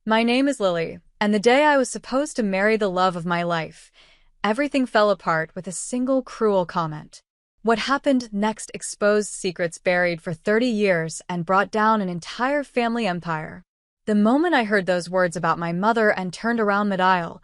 My name is Lily, and the day I was supposed to marry the love of my life, everything fell apart with a single cruel comment. What happened next exposed secrets buried for 30 years and brought down an entire family empire. The moment I heard those words about my mother and turned around mid-aisle,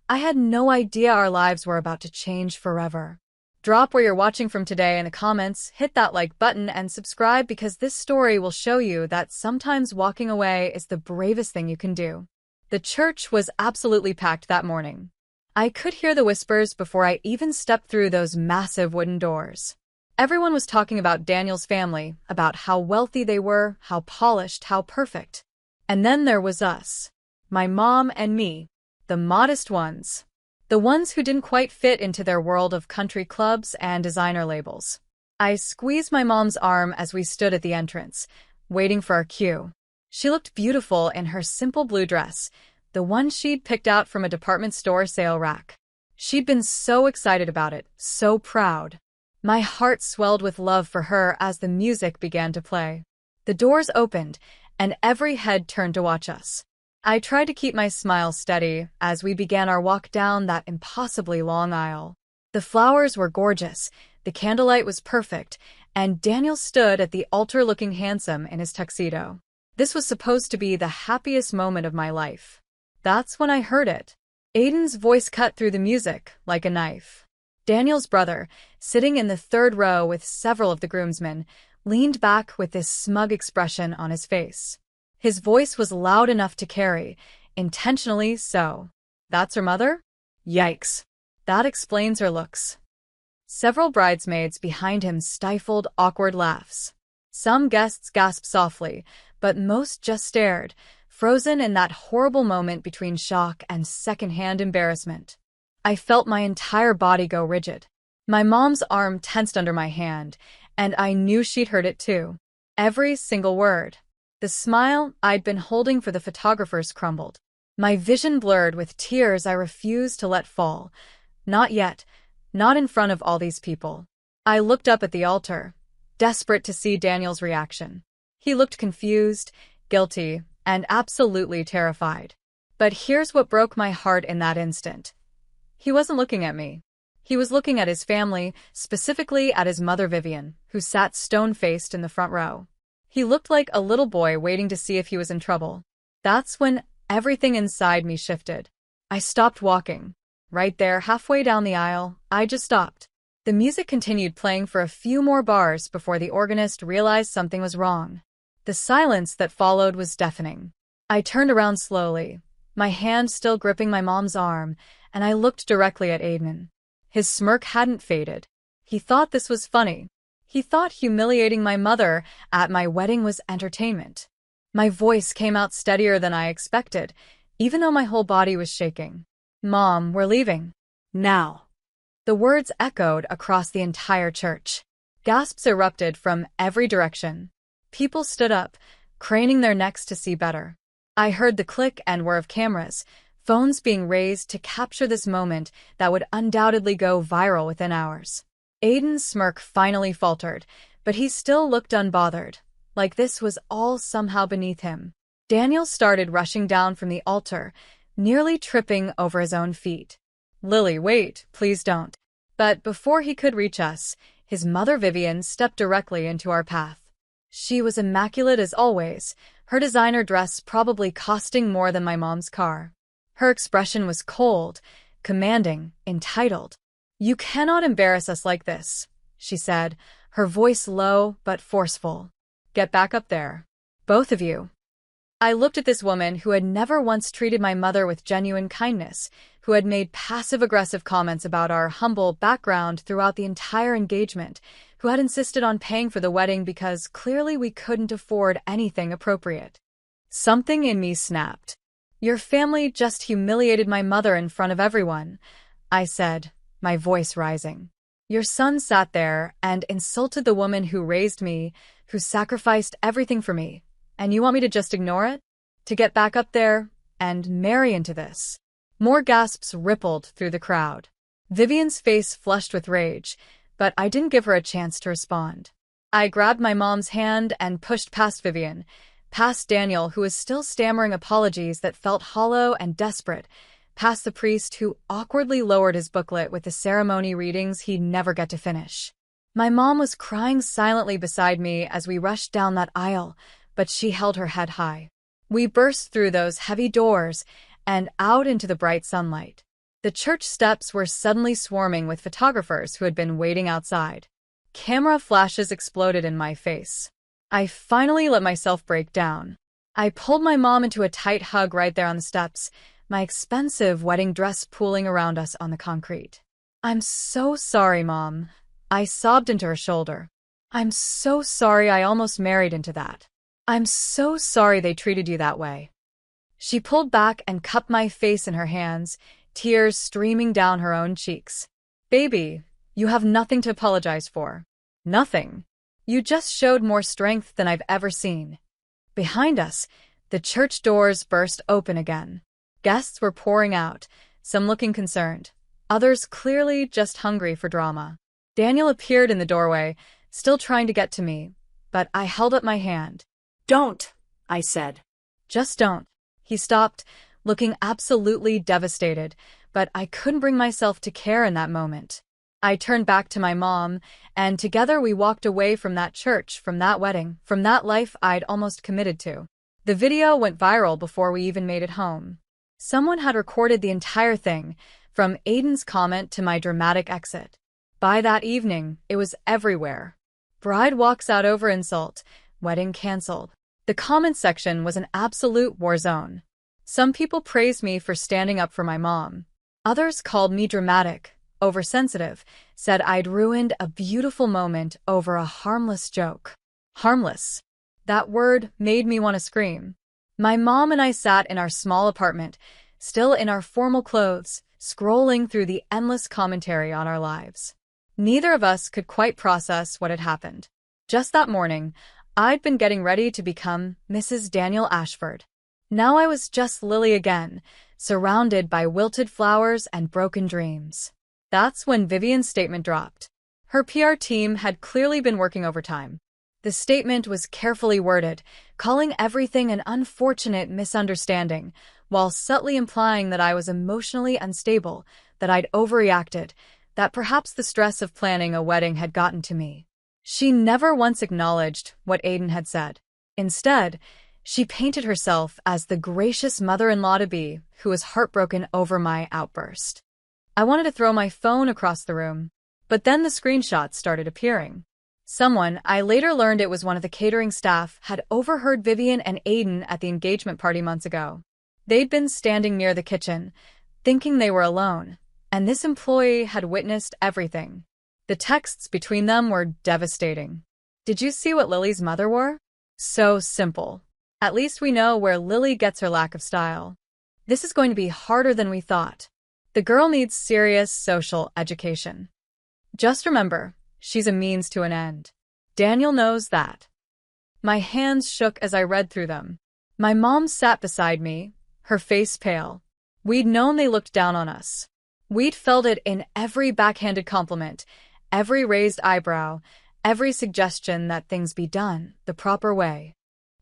I had no idea our lives were about to change forever. Drop where you're watching from today in the comments, hit that like button, and subscribe because this story will show you that sometimes walking away is the bravest thing you can do. The church was absolutely packed that morning. I could hear the whispers before I even stepped through those massive wooden doors. Everyone was talking about Daniel's family, about how wealthy they were, how polished, how perfect. And then there was us. My mom and me. The modest ones. The ones who didn't quite fit into their world of country clubs and designer labels. I squeezed my mom's arm as we stood at the entrance, waiting for our cue. She looked beautiful in her simple blue dress, the one she'd picked out from a department store sale rack. She'd been so excited about it, so proud. My heart swelled with love for her as the music began to play. The doors opened, and every head turned to watch us. I tried to keep my smile steady as we began our walk down that impossibly long aisle. The flowers were gorgeous, the candlelight was perfect, and Daniel stood at the altar looking handsome in his tuxedo. This was supposed to be the happiest moment of my life. That's when I heard it. Aiden's voice cut through the music like a knife. Daniel's brother, sitting in the third row with several of the groomsmen, leaned back with this smug expression on his face. His voice was loud enough to carry, intentionally so. That's her mother? Yikes. That explains her looks. Several bridesmaids behind him stifled awkward laughs. Some guests gasped softly, but most just stared, frozen in that horrible moment between shock and secondhand embarrassment. I felt my entire body go rigid. My mom's arm tensed under my hand, and I knew she'd heard it too. Every single word. The smile I'd been holding for the photographers crumbled. My vision blurred with tears I refused to let fall. Not yet. Not in front of all these people. I looked up at the altar, desperate to see Daniel's reaction. He looked confused, guilty, and absolutely terrified. But here's what broke my heart in that instant. He wasn't looking at me. He was looking at his family, specifically at his mother Vivian, who sat stone-faced in the front row. He looked like a little boy waiting to see if he was in trouble. That's when everything inside me shifted. I stopped walking. Right there, halfway down the aisle, I just stopped. The music continued playing for a few more bars before the organist realized something was wrong. The silence that followed was deafening. I turned around slowly, my hand still gripping my mom's arm, and I looked directly at Aiden. His smirk hadn't faded. He thought this was funny. He thought humiliating my mother at my wedding was entertainment. My voice came out steadier than I expected, even though my whole body was shaking. Mom, we're leaving. Now. The words echoed across the entire church. Gasps erupted from every direction. People stood up, craning their necks to see better. I heard the click and whir of cameras, phones being raised to capture this moment that would undoubtedly go viral within hours. Aiden's smirk finally faltered, but he still looked unbothered, like this was all somehow beneath him. Daniel started rushing down from the altar, nearly tripping over his own feet. Lily, wait, please don't. But before he could reach us, his mother Vivian stepped directly into our path. She was immaculate as always, her designer dress probably costing more than my mom's car. Her expression was cold, commanding, entitled. You cannot embarrass us like this, she said, her voice low but forceful. Get back up there. Both of you. I looked at this woman who had never once treated my mother with genuine kindness, who had made passive-aggressive comments about our humble background throughout the entire engagement, who had insisted on paying for the wedding because clearly we couldn't afford anything appropriate. Something in me snapped. Your family just humiliated my mother in front of everyone, I said, my voice rising. Your son sat there and insulted the woman who raised me, who sacrificed everything for me, and you want me to just ignore it? To get back up there and marry into this? More gasps rippled through the crowd. Vivian's face flushed with rage, but I didn't give her a chance to respond. I grabbed my mom's hand and pushed past Vivian, past Daniel, who was still stammering apologies that felt hollow and desperate, past the priest who awkwardly lowered his booklet with the ceremony readings he'd never get to finish. My mom was crying silently beside me as we rushed down that aisle, but she held her head high. We burst through those heavy doors and out into the bright sunlight. The church steps were suddenly swarming with photographers who had been waiting outside. Camera flashes exploded in my face. I finally let myself break down. I pulled my mom into a tight hug right there on the steps, my expensive wedding dress pooling around us on the concrete. "I'm so sorry, Mom," I sobbed into her shoulder. "I'm so sorry I almost married into that. I'm so sorry they treated you that way." She pulled back and cupped my face in her hands, tears streaming down her own cheeks. "Baby, you have nothing to apologize for. Nothing. You just showed more strength than I've ever seen." Behind us, the church doors burst open again. Guests were pouring out, some looking concerned, others clearly just hungry for drama. Daniel appeared in the doorway, still trying to get to me, but I held up my hand. "Don't," I said. "Just don't." He stopped, looking absolutely devastated, but I couldn't bring myself to care in that moment. I turned back to my mom, and together we walked away from that church, from that wedding, from that life I'd almost committed to. The video went viral before we even made it home. Someone had recorded the entire thing, from Aiden's comment to my dramatic exit. By that evening, it was everywhere. Bride walks out over insult, wedding cancelled. The comment section was an absolute war zone. Some people praised me for standing up for my mom. Others called me dramatic, oversensitive, said I'd ruined a beautiful moment over a harmless joke. Harmless. That word made me want to scream. My mom and I sat in our small apartment, still in our formal clothes, scrolling through the endless commentary on our lives. Neither of us could quite process what had happened. Just that morning, I'd been getting ready to become Mrs. Daniel Ashford. Now I was just Lily again, surrounded by wilted flowers and broken dreams. That's when Vivian's statement dropped. Her PR team had clearly been working overtime. The statement was carefully worded, calling everything an unfortunate misunderstanding, while subtly implying that I was emotionally unstable, that I'd overreacted, that perhaps the stress of planning a wedding had gotten to me. She never once acknowledged what Aiden had said. Instead, she painted herself as the gracious mother-in-law-to-be who was heartbroken over my outburst. I wanted to throw my phone across the room, but then the screenshots started appearing. Someone, I later learned it was one of the catering staff, had overheard Vivian and Aiden at the engagement party months ago. They'd been standing near the kitchen, thinking they were alone, and this employee had witnessed everything. The texts between them were devastating. "Did you see what Lily's mother wore? So simple. At least we know where Lily gets her lack of style. This is going to be harder than we thought. The girl needs serious social education. Just remember, she's a means to an end. Daniel knows that." My hands shook as I read through them. My mom sat beside me, her face pale. We'd known they looked down on us. We'd felt it in every backhanded compliment, every raised eyebrow, every suggestion that things be done the proper way.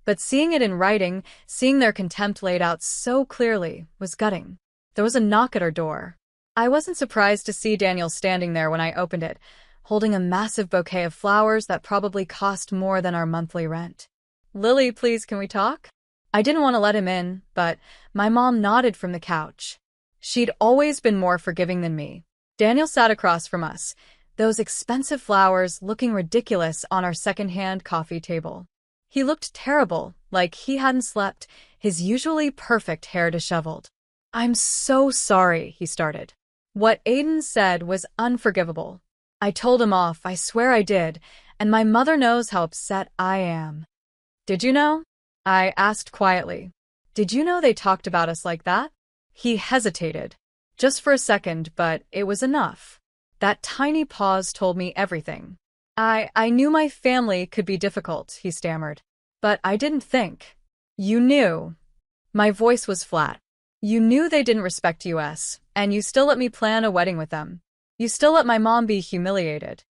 But seeing it in writing, seeing their contempt laid out so clearly, was gutting. There was a knock at our door. I wasn't surprised to see Daniel standing there when I opened it, holding a massive bouquet of flowers that probably cost more than our monthly rent. "Lily, please, can we talk?" I didn't want to let him in, but my mom nodded from the couch. She'd always been more forgiving than me. Daniel sat across from us, those expensive flowers looking ridiculous on our second-hand coffee table. He looked terrible, like he hadn't slept, his usually perfect hair disheveled. "I'm so sorry," he started. What Aiden said was unforgivable. I told him off, I swear I did, and my mother knows how upset I am. "Did you know?" I asked quietly. "Did you know they talked about us like that?" He hesitated. Just for a second, but it was enough. That tiny pause told me everything. I knew my family could be difficult," he stammered. "But I didn't think." "You knew." My voice was flat. "You knew they didn't respect us, and you still let me plan a wedding with them. You still let my mom be humiliated."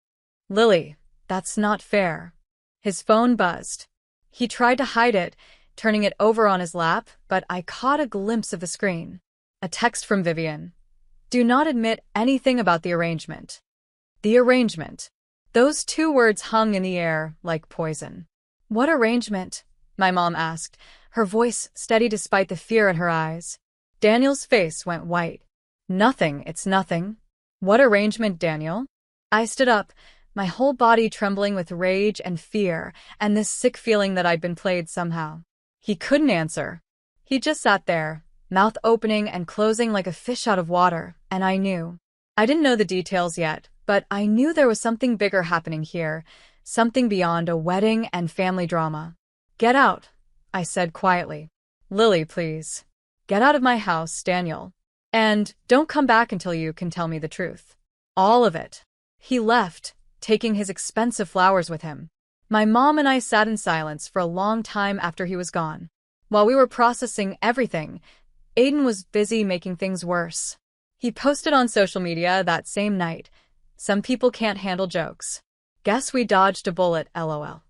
"Lily, that's not fair." His phone buzzed. He tried to hide it, turning it over on his lap, but I caught a glimpse of the screen. A text from Vivian. Do not admit anything about the arrangement. The arrangement. Those two words hung in the air like poison. What arrangement? My mom asked, her voice steady despite the fear in her eyes. Daniel's face went white. Nothing, it's nothing. What arrangement, Daniel? I stood up, my whole body trembling with rage and fear, and this sick feeling that I'd been played somehow. He couldn't answer. He just sat there, mouth opening and closing like a fish out of water, and I knew. I didn't know the details yet, but I knew there was something bigger happening here, something beyond a wedding and family drama. Get out, I said quietly. Lily, please. Get out of my house, Daniel. And don't come back until you can tell me the truth. All of it. He left, taking his expensive flowers with him. My mom and I sat in silence for a long time after he was gone. While we were processing everything, Aiden was busy making things worse. He posted on social media that same night, "Some people can't handle jokes. Guess we dodged a bullet, lol."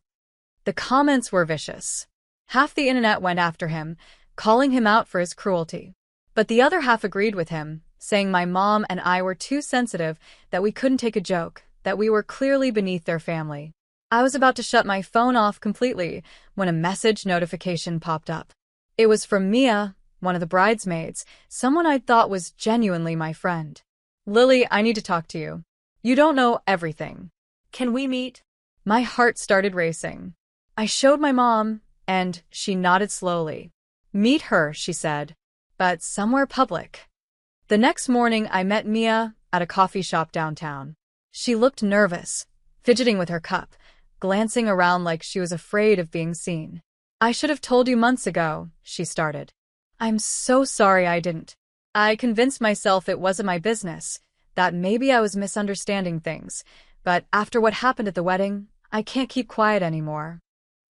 The comments were vicious. Half the internet went after him, calling him out for his cruelty. But the other half agreed with him, saying my mom and I were too sensitive, that we couldn't take a joke, that we were clearly beneath their family. I was about to shut my phone off completely when a message notification popped up. It was from Mia, one of the bridesmaids, someone I thought was genuinely my friend. Lily, I need to talk to you. You don't know everything. Can we meet? My heart started racing. I showed my mom, and she nodded slowly. Meet her, she said, but somewhere public. The next morning, I met Mia at a coffee shop downtown. She looked nervous, fidgeting with her cup, glancing around like she was afraid of being seen. I should have told you months ago, she started. I'm so sorry I didn't. I convinced myself it wasn't my business, that maybe I was misunderstanding things, but after what happened at the wedding, I can't keep quiet anymore.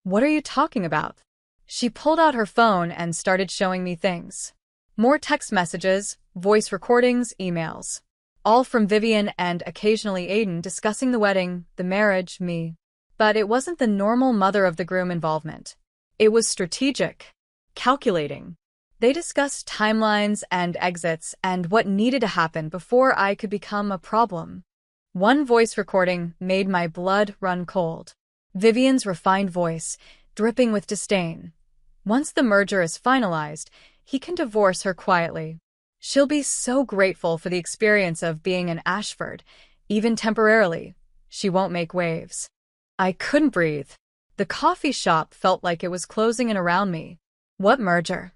What are you talking about? She pulled out her phone and started showing me things. More text messages, voice recordings, emails. All from Vivian and occasionally Aiden discussing the wedding, the marriage, me. But it wasn't the normal mother of the groom involvement. It was strategic, calculating. They discussed timelines and exits and what needed to happen before I could become a problem. One voice recording made my blood run cold. Vivian's refined voice, dripping with disdain. Once the merger is finalized, he can divorce her quietly. She'll be so grateful for the experience of being in Ashford, even temporarily. She won't make waves. I couldn't breathe. The coffee shop felt like it was closing in around me. What merger?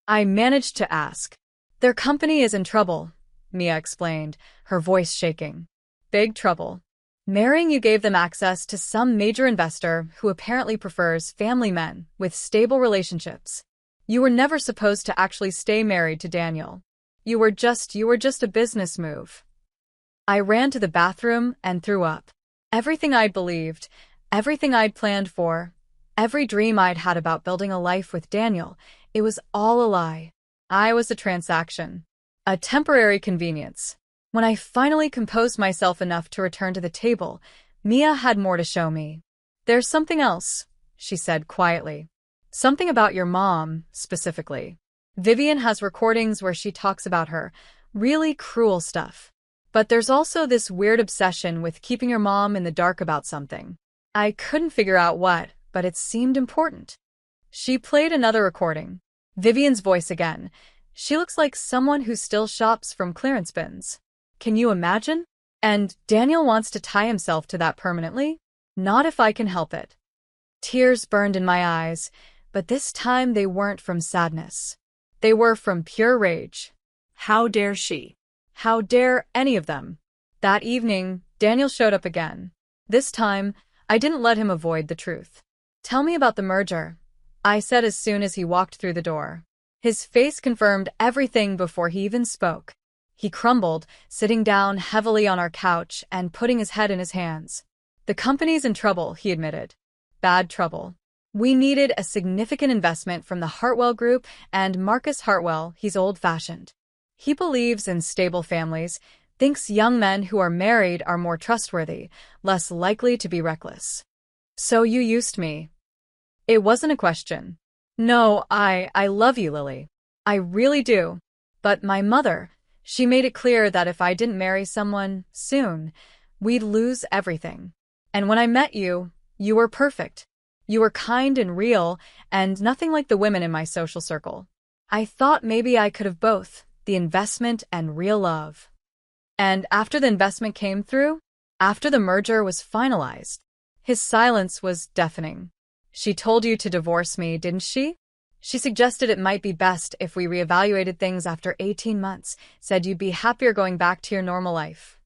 I managed to ask. Their company is in trouble, Mia explained, her voice shaking. Big trouble. Marrying you gave them access to some major investor who apparently prefers family men with stable relationships. You were never supposed to actually stay married to Daniel. You were just a business move. I ran to the bathroom and threw up. Everything I'd believed, everything I'd planned for, every dream I'd had about building a life with Daniel, it was all a lie. I was a transaction. A temporary convenience. When I finally composed myself enough to return to the table, Mia had more to show me. There's something else, she said quietly. Something about your mom, specifically. Vivian has recordings where she talks about her, really cruel stuff. But there's also this weird obsession with keeping your mom in the dark about something. I couldn't figure out what, but it seemed important. She played another recording. Vivian's voice again. She looks like someone who still shops from clearance bins. Can you imagine? And Daniel wants to tie himself to that permanently? Not if I can help it. Tears burned in my eyes, but this time they weren't from sadness. They were from pure rage. How dare she? How dare any of them? That evening, Daniel showed up again. This time, I didn't let him avoid the truth. Tell me about the merger, I said as soon as he walked through the door. His face confirmed everything before he even spoke. He crumbled, sitting down heavily on our couch and putting his head in his hands. The company's in trouble, he admitted. Bad trouble. We needed a significant investment from the Hartwell Group, and Marcus Hartwell, he's old-fashioned. He believes in stable families, thinks young men who are married are more trustworthy, less likely to be reckless. So you used me. It wasn't a question. No, I love you, Lily. I really do. But my mother, she made it clear that if I didn't marry someone soon, we'd lose everything. And when I met you, you were perfect. You were kind and real, and nothing like the women in my social circle. I thought maybe I could have both, the investment and real love. And after the investment came through, after the merger was finalized, his silence was deafening. She told you to divorce me, didn't she? She suggested it might be best if we reevaluated things after 18 months, said you'd be happier going back to your normal life.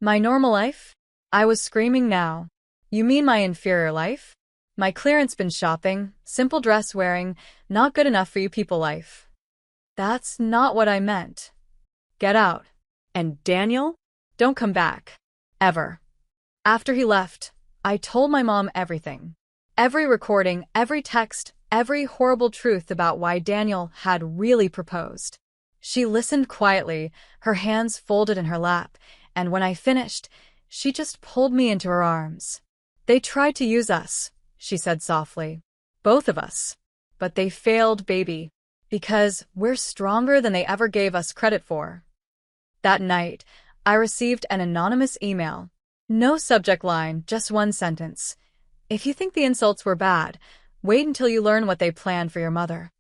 My normal life? I was screaming now. You mean my inferior life? My clearance bin shopping, simple dress wearing, not good enough for you people life. That's not what I meant. Get out. And Daniel? Don't come back. Ever. After he left, I told my mom everything. Every recording, every text, every horrible truth about why Daniel had really proposed. She listened quietly, her hands folded in her lap, and when I finished, she just pulled me into her arms. They tried to use us, she said softly. Both of us. But they failed, baby. Because we're stronger than they ever gave us credit for. That night, I received an anonymous email. No subject line, just one sentence. If you think the insults were bad, wait until you learn what they planned for your mother.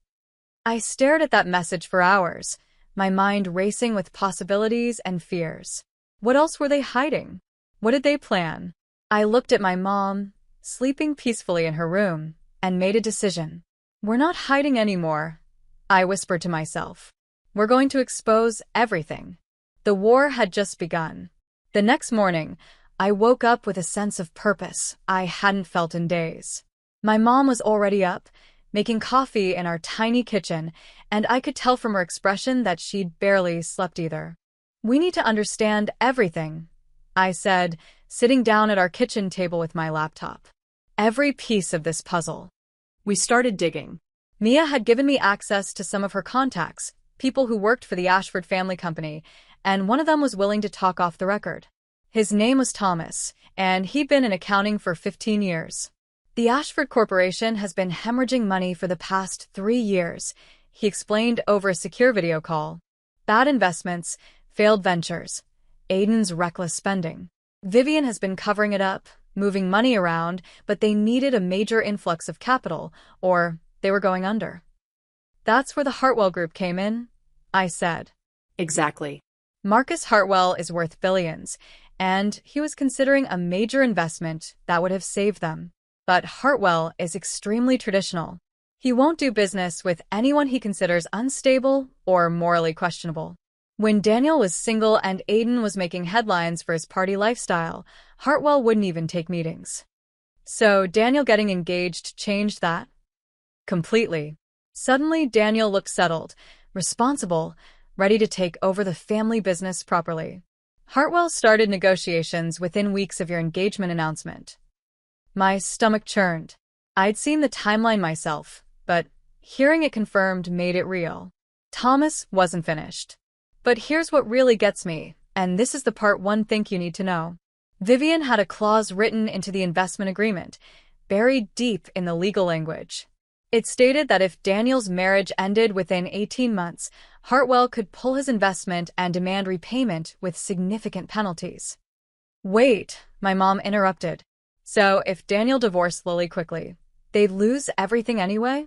I stared at that message for hours, my mind racing with possibilities and fears. What else were they hiding? What did they plan? I looked at my mom, sleeping peacefully in her room, and made a decision. We're not hiding anymore, I whispered to myself. We're going to expose everything. The war had just begun. The next morning, I woke up with a sense of purpose I hadn't felt in days. My mom was already up, making coffee in our tiny kitchen, and I could tell from her expression that she'd barely slept either. We need to understand everything, I said, sitting down at our kitchen table with my laptop. Every piece of this puzzle. We started digging. Mia had given me access to some of her contacts, people who worked for the Ashford family company, and one of them was willing to talk off the record. His name was Thomas, and he'd been in accounting for 15 years. The Ashford Corporation has been hemorrhaging money for the past 3 years, he explained over a secure video call. Bad investments, failed ventures, Aiden's reckless spending. Vivian has been covering it up, moving money around, but they needed a major influx of capital, or they were going under. That's where the Hartwell Group came in, I said. Exactly. Marcus Hartwell is worth billions, and he was considering a major investment that would have saved them. But Hartwell is extremely traditional. He won't do business with anyone he considers unstable or morally questionable. When Daniel was single and Aiden was making headlines for his party lifestyle, Hartwell wouldn't even take meetings. So Daniel getting engaged changed that? Completely. Suddenly, Daniel looked settled, responsible, ready to take over the family business properly. Hartwell started negotiations within weeks of your engagement announcement. My stomach churned. I'd seen the timeline myself, but hearing it confirmed made it real. Thomas wasn't finished. But here's what really gets me, and this is the part one thing you need to know. Vivian had a clause written into the investment agreement, buried deep in the legal language. It stated that if Daniel's marriage ended within 18 months, Hartwell could pull his investment and demand repayment with significant penalties. Wait, my mom interrupted. So if Daniel divorced Lily quickly, they'd lose everything anyway?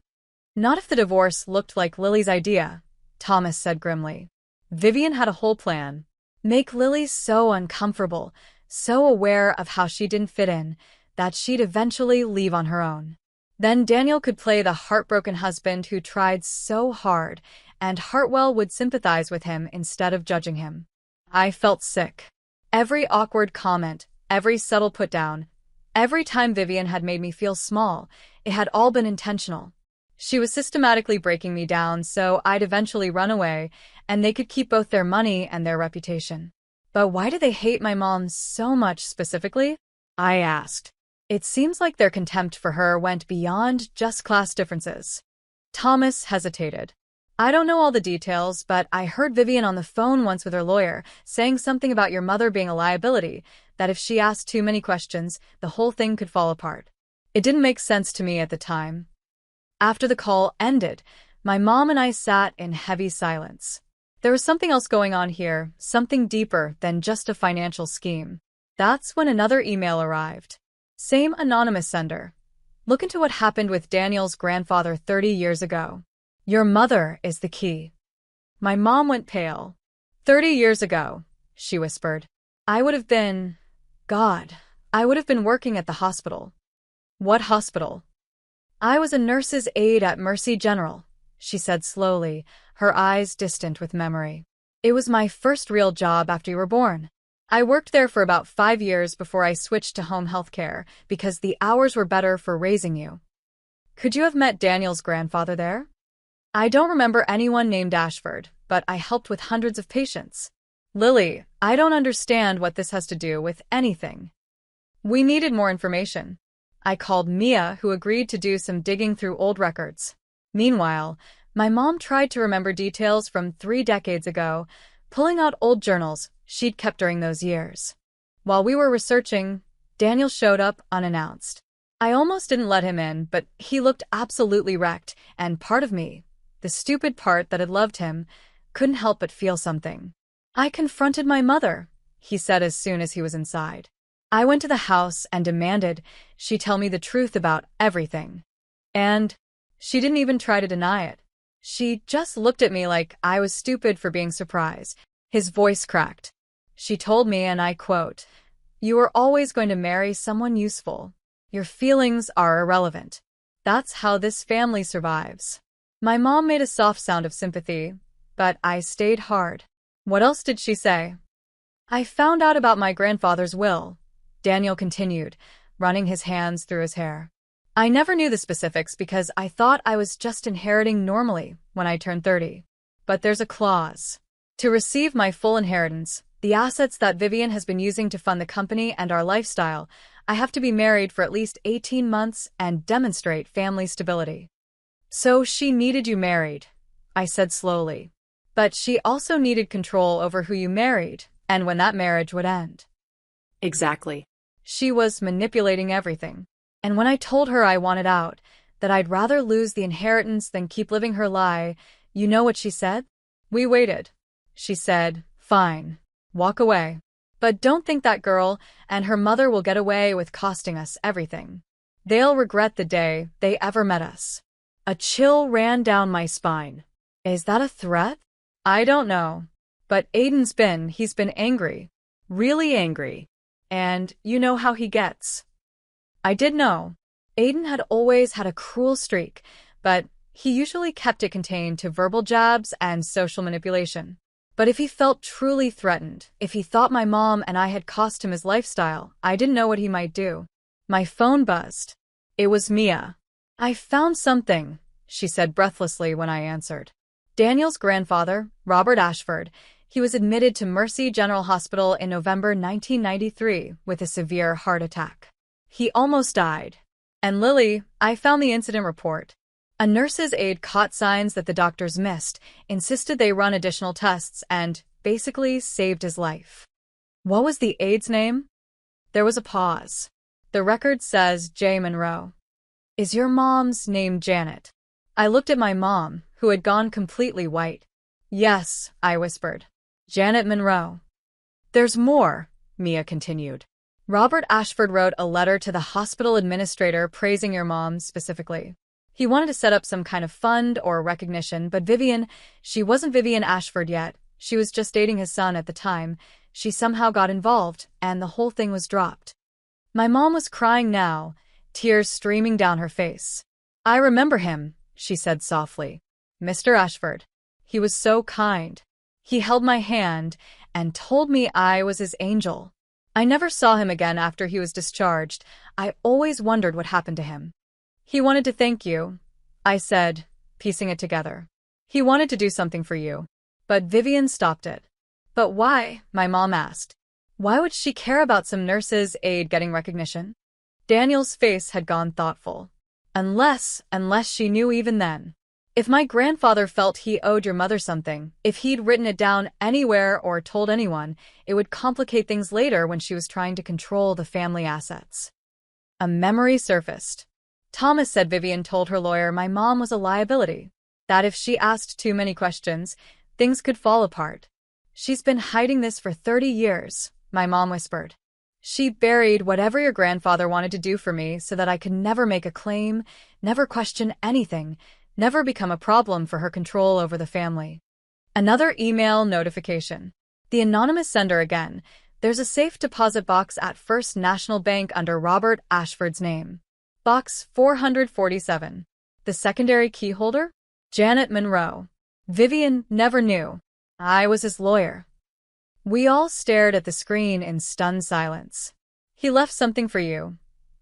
Not if the divorce looked like Lily's idea, Thomas said grimly. Vivian had a whole plan. Make Lily so uncomfortable, so aware of how she didn't fit in, that she'd eventually leave on her own. Then Daniel could play the heartbroken husband who tried so hard, and Hartwell would sympathize with him instead of judging him. I felt sick. Every awkward comment, every subtle put-down, every time Vivian had made me feel small, it had all been intentional. She was systematically breaking me down so I'd eventually run away, and they could keep both their money and their reputation. But why do they hate my mom so much specifically? I asked. It seems like their contempt for her went beyond just class differences. Thomas hesitated. I don't know all the details, but I heard Vivian on the phone once with her lawyer, saying something about your mother being a liability, that if she asked too many questions, the whole thing could fall apart. It didn't make sense to me at the time. After the call ended, my mom and I sat in heavy silence. There was something else going on here, something deeper than just a financial scheme. That's when another email arrived. Same anonymous sender. Look into what happened with Daniel's grandfather 30 years ago. Your mother is the key. My mom went pale. 30 years ago, she whispered. I would have been working at the hospital. What hospital? I was a nurse's aide at Mercy General, she said slowly, her eyes distant with memory. It was my first real job after you were born. I worked there for about 5 years before I switched to home health care because the hours were better for raising you. Could you have met Daniel's grandfather there? I don't remember anyone named Ashford, but I helped with hundreds of patients. Lily, I don't understand what this has to do with anything. We needed more information. I called Mia, who agreed to do some digging through old records. Meanwhile, my mom tried to remember details from 3 decades ago, pulling out old journals she'd kept during those years. While we were researching, Daniel showed up unannounced. I almost didn't let him in, but he looked absolutely wrecked, and part of me, the stupid part that had loved him, couldn't help but feel something. I confronted my mother, he said as soon as he was inside. I went to the house and demanded she tell me the truth about everything. And she didn't even try to deny it. She just looked at me like I was stupid for being surprised. His voice cracked. She told me, and I quote, "You are always going to marry someone useful. Your feelings are irrelevant. That's how this family survives." My mom made a soft sound of sympathy, but I stayed hard. What else did she say? I found out about my grandfather's will, Daniel continued, running his hands through his hair. I never knew the specifics because I thought I was just inheriting normally when I turned 30. But there's a clause. To receive my full inheritance, the assets that Vivian has been using to fund the company and our lifestyle, I have to be married for at least 18 months and demonstrate family stability. So she needed you married, I said slowly. But she also needed control over who you married and when that marriage would end. Exactly. She was manipulating everything. And when I told her I wanted out, that I'd rather lose the inheritance than keep living her lie, you know what she said? We waited. She said, "Fine. Walk away. But don't think that girl and her mother will get away with costing us everything. They'll regret the day they ever met us." A chill ran down my spine. Is that a threat? I don't know. But he's been angry. Really angry. And you know how he gets. I did know. Aiden had always had a cruel streak, but he usually kept it contained to verbal jabs and social manipulation. But if he felt truly threatened, if he thought my mom and I had cost him his lifestyle, I didn't know what he might do. My phone buzzed. It was Mia. I found something, she said breathlessly when I answered. Daniel's grandfather, Robert Ashford, he was admitted to Mercy General Hospital in November 1993 with a severe heart attack. He almost died. And Lily, I found the incident report. A nurse's aide caught signs that the doctors missed, insisted they run additional tests, and basically saved his life. What was the aide's name? There was a pause. The record says J. Monroe. Is your mom's name Janet? I looked at my mom, who had gone completely white. Yes, I whispered. Janet Monroe. There's more, Mia continued. Robert Ashford wrote a letter to the hospital administrator praising your mom specifically. He wanted to set up some kind of fund or recognition, but she wasn't Vivian Ashford yet. She was just dating his son at the time. She somehow got involved, and the whole thing was dropped. My mom was crying now, tears streaming down her face. I remember him, she said softly. Mr. Ashford. He was so kind. He held my hand and told me I was his angel. I never saw him again after he was discharged. I always wondered what happened to him. He wanted to thank you, I said, piecing it together. He wanted to do something for you. But Vivian stopped it. But why? My mom asked. Why would she care about some nurse's aide getting recognition? Daniel's face had gone thoughtful. Unless she knew even then. If my grandfather felt he owed your mother something, if he'd written it down anywhere or told anyone, it would complicate things later when she was trying to control the family assets. A memory surfaced. Thomas said Vivian told her lawyer my mom was a liability, that if she asked too many questions, things could fall apart. She's been hiding this for 30 years, my mom whispered. She buried whatever your grandfather wanted to do for me so that I could never make a claim, never question anything, never become a problem for her control over the family. Another email notification. The anonymous sender again. There's a safe deposit box at First National Bank under Robert Ashford's name. Box 447. The secondary key holder? Janet Monroe. Vivian never knew. I was his lawyer. We all stared at the screen in stunned silence. He left something for you,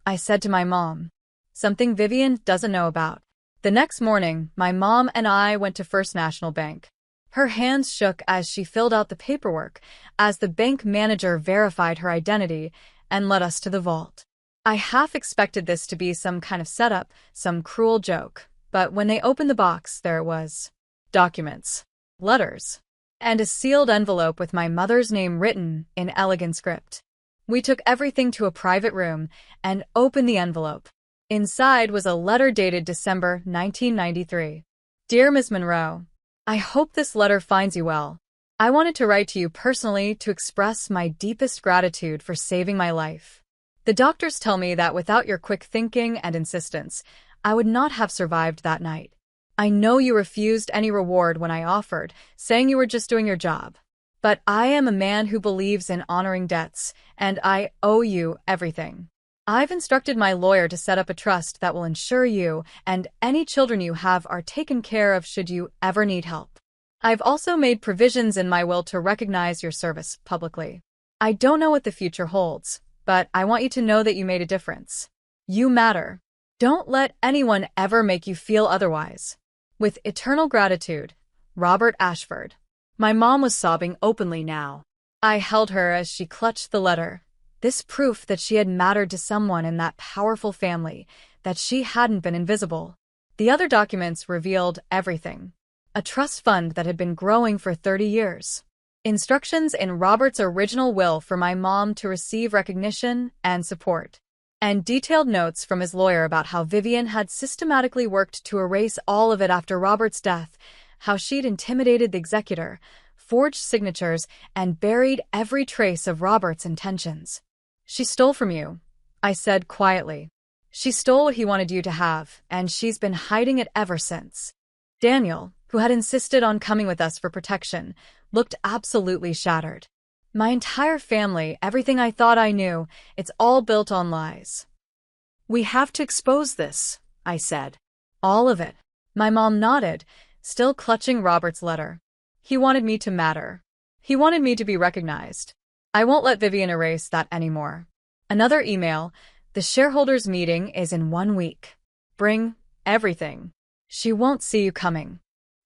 I said to my mom. Something Vivian doesn't know about. The next morning, my mom and I went to First National Bank. Her hands shook as she filled out the paperwork, as the bank manager verified her identity and led us to the vault. I half expected this to be some kind of setup, some cruel joke, but when they opened the box, there it was. Documents, letters, and a sealed envelope with my mother's name written in elegant script. We took everything to a private room and opened the envelope. Inside was a letter dated December 1993. Dear Ms. Monroe, I hope this letter finds you well. I wanted to write to you personally to express my deepest gratitude for saving my life. The doctors tell me that without your quick thinking and insistence, I would not have survived that night. I know you refused any reward when I offered, saying you were just doing your job. But I am a man who believes in honoring debts, and I owe you everything. I've instructed my lawyer to set up a trust that will ensure you and any children you have are taken care of should you ever need help. I've also made provisions in my will to recognize your service publicly. I don't know what the future holds, but I want you to know that you made a difference. You matter. Don't let anyone ever make you feel otherwise. With eternal gratitude, Robert Ashford. My mom was sobbing openly now. I held her as she clutched the letter. This proof that she had mattered to someone in that powerful family, that she hadn't been invisible. The other documents revealed everything. A trust fund that had been growing for 30 years. Instructions in Robert's original will for my mom to receive recognition and support. And detailed notes from his lawyer about how Vivian had systematically worked to erase all of it after Robert's death, how she'd intimidated the executor, forged signatures, and buried every trace of Robert's intentions. She stole from you, I said quietly. She stole what he wanted you to have, and she's been hiding it ever since. Daniel, who had insisted on coming with us for protection, looked absolutely shattered. My entire family, everything I thought I knew, it's all built on lies. We have to expose this, I said. All of it. My mom nodded, still clutching Robert's letter. He wanted me to matter. He wanted me to be recognized. I won't let Vivian erase that anymore. Another email. The shareholders' meeting is in 1 week. Bring everything. She won't see you coming.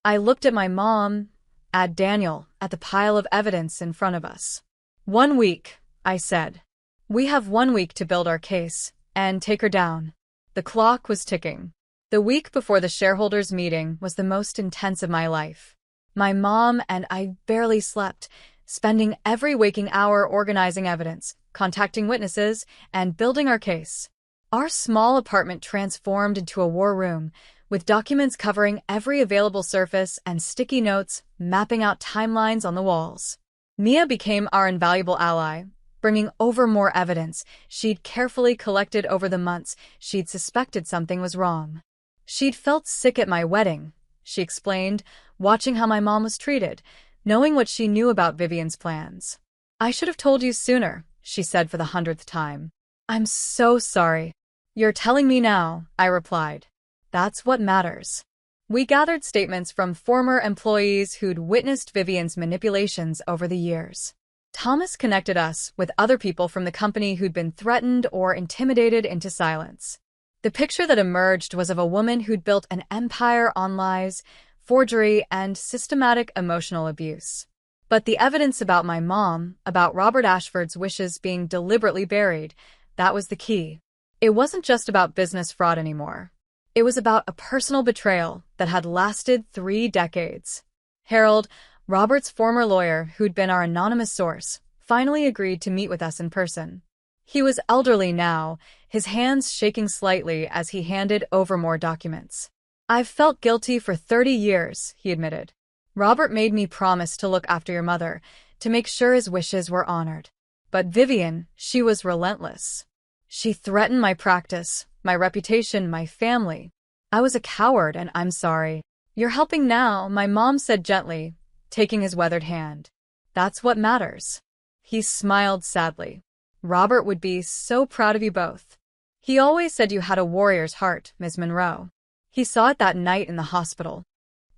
I looked at my mom, at Daniel, at the pile of evidence in front of us. 1 week, I said. We have 1 week to build our case and take her down. The clock was ticking. The week before the shareholders' meeting was the most intense of my life. My mom and I barely slept, spending every waking hour organizing evidence, contacting witnesses, and building our case. Our small apartment transformed into a war room, with documents covering every available surface and sticky notes mapping out timelines on the walls. Mia became our invaluable ally, bringing over more evidence she'd carefully collected over the months she'd suspected something was wrong. She'd felt sick at my wedding, she explained, watching how my mom was treated, knowing what she knew about Vivian's plans. I should have told you sooner, she said for the 100th time. I'm so sorry. You're telling me now, I replied. That's what matters. We gathered statements from former employees who'd witnessed Vivian's manipulations over the years. Thomas connected us with other people from the company who'd been threatened or intimidated into silence. The picture that emerged was of a woman who'd built an empire on lies, forgery, and systematic emotional abuse. But the evidence about my mom, about Robert Ashford's wishes being deliberately buried, that was the key. It wasn't just about business fraud anymore. It was about a personal betrayal that had lasted 3 decades. Harold, Robert's former lawyer who'd been our anonymous source, finally agreed to meet with us in person. He was elderly now, his hands shaking slightly as he handed over more documents. "I've felt guilty for 30 years, he admitted. "Robert made me promise to look after your mother, to make sure his wishes were honored. But Vivian, she was relentless. She threatened my practice, my reputation, my family. I was a coward, and I'm sorry. You're helping now," my mom said gently, taking his weathered hand. "That's what matters." He smiled sadly. "Robert would be so proud of you both. He always said you had a warrior's heart, Miss Monroe. He saw it that night in the hospital."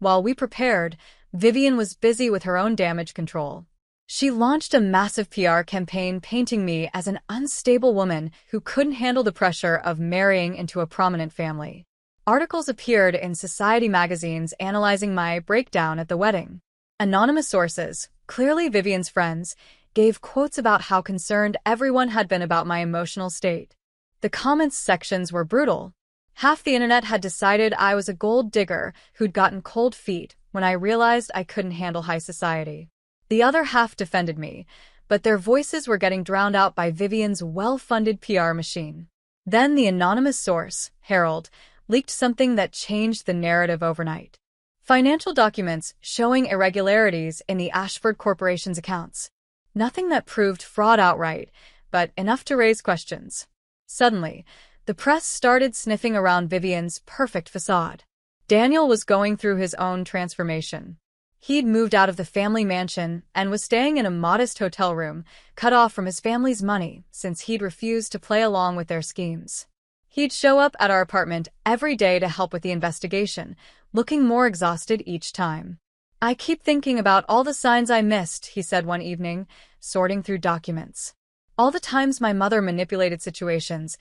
While we prepared, Vivian was busy with her own damage control. She launched a massive PR campaign painting me as an unstable woman who couldn't handle the pressure of marrying into a prominent family. Articles appeared in society magazines analyzing my breakdown at the wedding. Anonymous sources, clearly Vivian's friends, gave quotes about how concerned everyone had been about my emotional state. The comments sections were brutal. Half the internet had decided I was a gold digger who'd gotten cold feet when I realized I couldn't handle high society. The other half defended me, but their voices were getting drowned out by Vivian's well-funded PR machine. Then the anonymous source, Herald, leaked something that changed the narrative overnight. Financial documents showing irregularities in the Ashford Corporation's accounts. Nothing that proved fraud outright, but enough to raise questions. Suddenly, the press started sniffing around Vivian's perfect facade. Daniel was going through his own transformation. He'd moved out of the family mansion and was staying in a modest hotel room, cut off from his family's money since he'd refused to play along with their schemes. He'd show up at our apartment every day to help with the investigation, looking more exhausted each time. "I keep thinking about all the signs I missed," he said one evening, sorting through documents. "All the times my mother manipulated situations,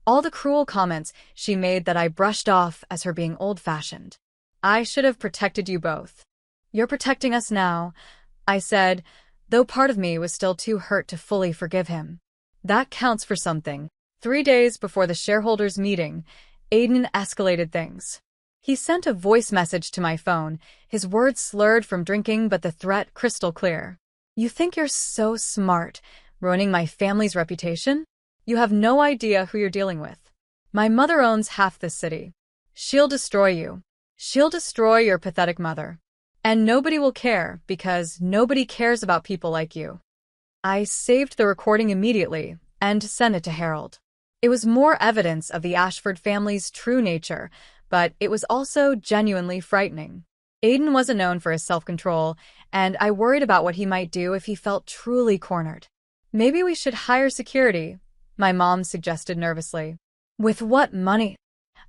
all the cruel comments she made that I brushed off as her being old-fashioned. I should have protected you both." "You're protecting us now," I said, though part of me was still too hurt to fully forgive him. "That counts for something." 3 days before the shareholders' meeting, Aiden escalated things. He sent a voice message to my phone, his words slurred from drinking but the threat crystal clear. "You think you're so smart, ruining my family's reputation? You have no idea who you're dealing with. My mother owns half this city. She'll destroy you. She'll destroy your pathetic mother. And nobody will care because nobody cares about people like you." I saved the recording immediately and sent it to Harold. It was more evidence of the Ashford family's true nature, but it was also genuinely frightening. Aiden wasn't known for his self-control, and I worried about what he might do if he felt truly cornered. "Maybe we should hire security," my mom suggested nervously. "With what money?"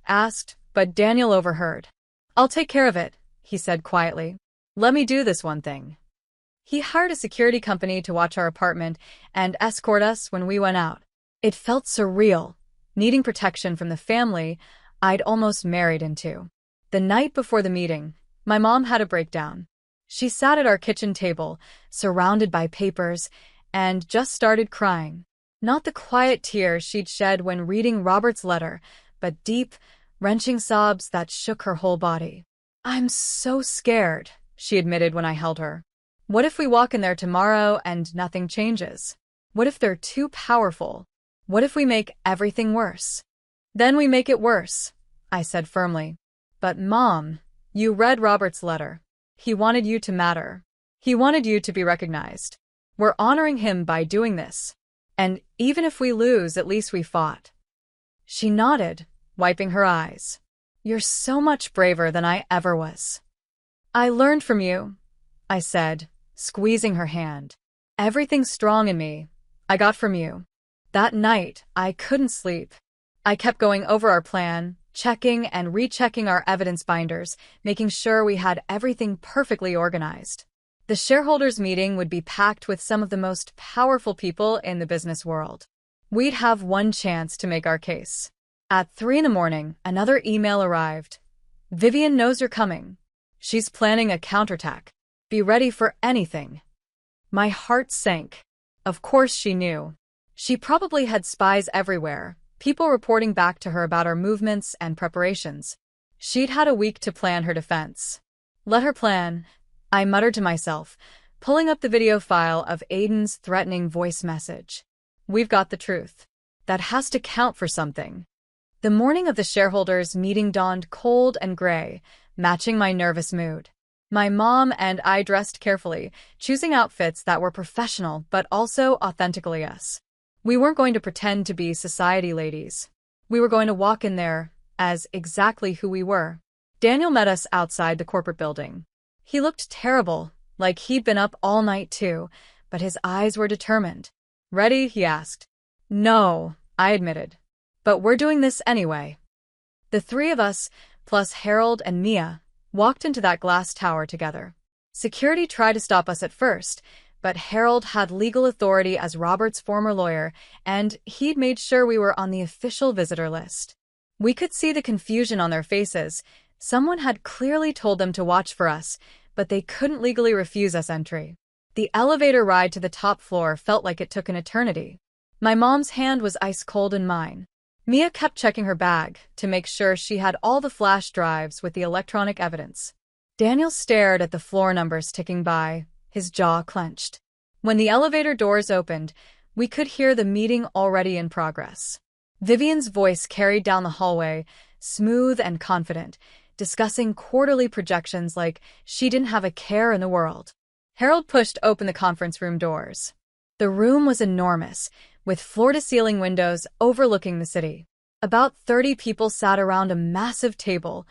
asked, but Daniel overheard. "I'll take care of it," he said quietly. "Let me do this one thing." He hired a security company to watch our apartment and escort us when we went out. It felt surreal, needing protection from the family I'd almost married into. The night before the meeting, my mom had a breakdown. She sat at our kitchen table, surrounded by papers, and just started crying. Not the quiet tears she'd shed when reading Robert's letter, but deep, wrenching sobs that shook her whole body. "I'm so scared," she admitted when I held her. "What if we walk in there tomorrow and nothing changes? What if they're too powerful? What if we make everything worse?" "Then we make it worse," I said firmly. "But Mom, you read Robert's letter. He wanted you to matter. He wanted you to be recognized. We're honoring him by doing this. And even if we lose, at least we fought." She nodded, wiping her eyes. "You're so much braver than I ever was." "I learned from you," I said, squeezing her hand. "Everything strong in me, I got from you." That night, I couldn't sleep. I kept going over our plan, checking and rechecking our evidence binders, making sure we had everything perfectly organized. The shareholders' meeting would be packed with some of the most powerful people in the business world. We'd have one chance to make our case. At 3 in the morning, another email arrived. "Vivian knows you're coming. She's planning a counterattack. Be ready for anything." My heart sank. Of course she knew. She probably had spies everywhere, people reporting back to her about our movements and preparations. She'd had a week to plan her defense. "Let her plan," I muttered to myself, pulling up the video file of Aiden's threatening voice message. "We've got the truth." That has to count for something. The morning of the shareholders' meeting dawned cold and gray, matching my nervous mood. My mom and I dressed carefully, choosing outfits that were professional but also authentically us. We weren't going to pretend to be society ladies. We were going to walk in there as exactly who we were. Daniel met us outside the corporate building. He looked terrible, like he'd been up all night too, but his eyes were determined. "Ready?" he asked. "No," I admitted. "But we're doing this anyway." The three of us, plus Harold and Mia, walked into that glass tower together. Security tried to stop us at first, but Harold had legal authority as Robert's former lawyer, and he'd made sure we were on the official visitor list. We could see the confusion on their faces. Someone had clearly told them to watch for us, but they couldn't legally refuse us entry. The elevator ride to the top floor felt like it took an eternity. My mom's hand was ice cold in mine. Mia kept checking her bag to make sure she had all the flash drives with the electronic evidence. Daniel stared at the floor numbers ticking by, his jaw clenched. When the elevator doors opened, we could hear the meeting already in progress. Vivian's voice carried down the hallway, smooth and confident, discussing quarterly projections like she didn't have a care in the world. Harold pushed open the conference room doors. The room was enormous, with floor-to-ceiling windows overlooking the city. About 30 people sat around a massive table,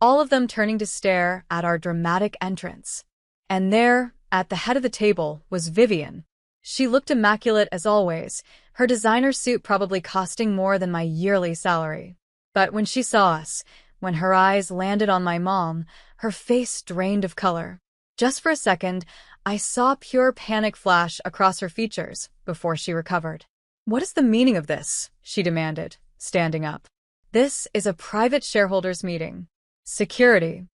all of them turning to stare at our dramatic entrance. And there, at the head of the table, was Vivian. She looked immaculate as always, her designer suit probably costing more than my yearly salary. But when she saw us, when her eyes landed on my mom, her face drained of color. Just for a second, I saw pure panic flash across her features before she recovered. "What is the meaning of this?" she demanded, standing up. "This is a private shareholders' meeting. Security."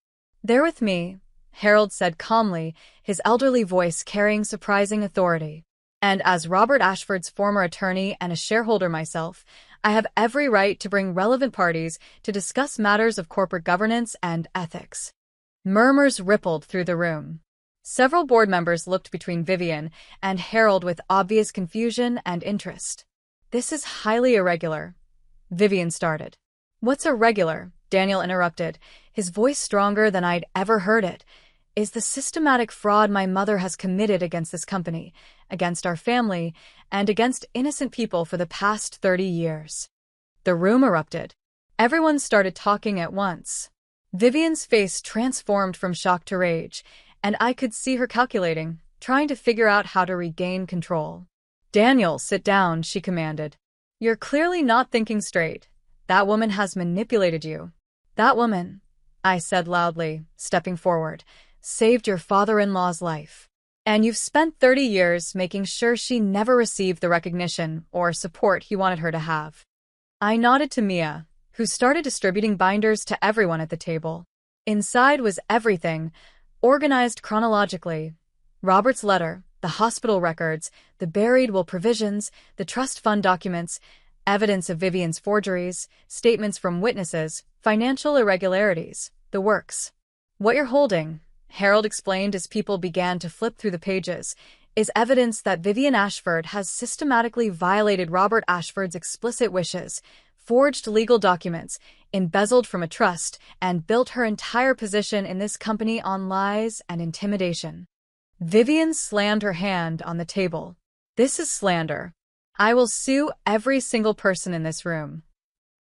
"They're with me," Harold said calmly, his elderly voice carrying surprising authority. "And as Robert Ashford's former attorney and a shareholder myself, I have every right to bring relevant parties to discuss matters of corporate governance and ethics." Murmurs rippled through the room. Several board members looked between Vivian and Harold with obvious confusion and interest. "This is highly irregular," Vivian started. "What's irregular?" Daniel interrupted, his voice stronger than I'd ever heard it. "Is the systematic fraud my mother has committed against this company, against our family, and against innocent people for the past 30 years. The room erupted. Everyone started talking at once. Vivian's face transformed from shock to rage, and I could see her calculating, trying to figure out how to regain control. "Daniel, sit down," she commanded. "You're clearly not thinking straight. That woman has manipulated you." "That woman," I said loudly, stepping forward, "saved your father-in-law's life. And you've spent 30 years making sure she never received the recognition or support he wanted her to have." I nodded to Mia, who started distributing binders to everyone at the table. Inside was everything, organized chronologically. Robert's letter, the hospital records, the buried will provisions, the trust fund documents, evidence of Vivian's forgeries, statements from witnesses, financial irregularities, the works. "What you're holding," Harold explained as people began to flip through the pages, "is evidence that Vivian Ashford has systematically violated Robert Ashford's explicit wishes, forged legal documents, embezzled from a trust, and built her entire position in this company on lies and intimidation." Vivian slammed her hand on the table. "This is slander. I will sue every single person in this room."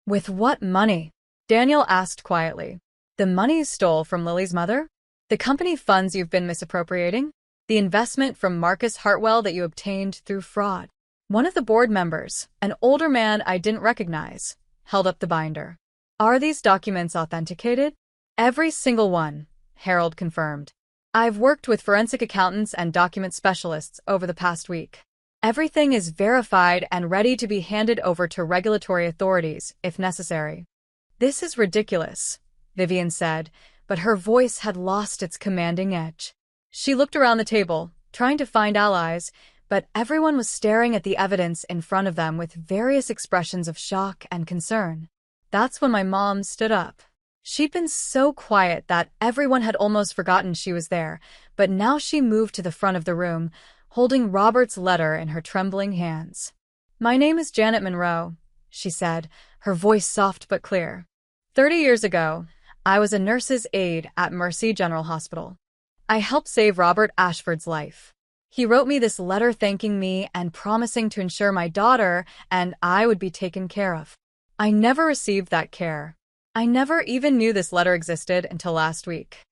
"With what money?" Daniel asked quietly. "The money you stole from Lily's mother? The company funds you've been misappropriating? The investment from Marcus Hartwell that you obtained through fraud?" One of the board members, an older man I didn't recognize, held up the binder. "Are these documents authenticated?" "Every single one," Harold confirmed. "I've worked with forensic accountants and document specialists over the past week. Everything is verified and ready to be handed over to regulatory authorities, if necessary." "This is ridiculous," Vivian said, but her voice had lost its commanding edge. She looked around the table, trying to find allies, but everyone was staring at the evidence in front of them with various expressions of shock and concern. That's when my mom stood up. She'd been so quiet that everyone had almost forgotten she was there, but now she moved to the front of the room, holding Robert's letter in her trembling hands. "My name is Janet Monroe," she said, her voice soft but clear. 30 years ago, I was a nurse's aide at Mercy General Hospital. I helped save Robert Ashford's life. He wrote me this letter thanking me and promising to ensure my daughter and I would be taken care of. I never received that care. I never even knew this letter existed until last week.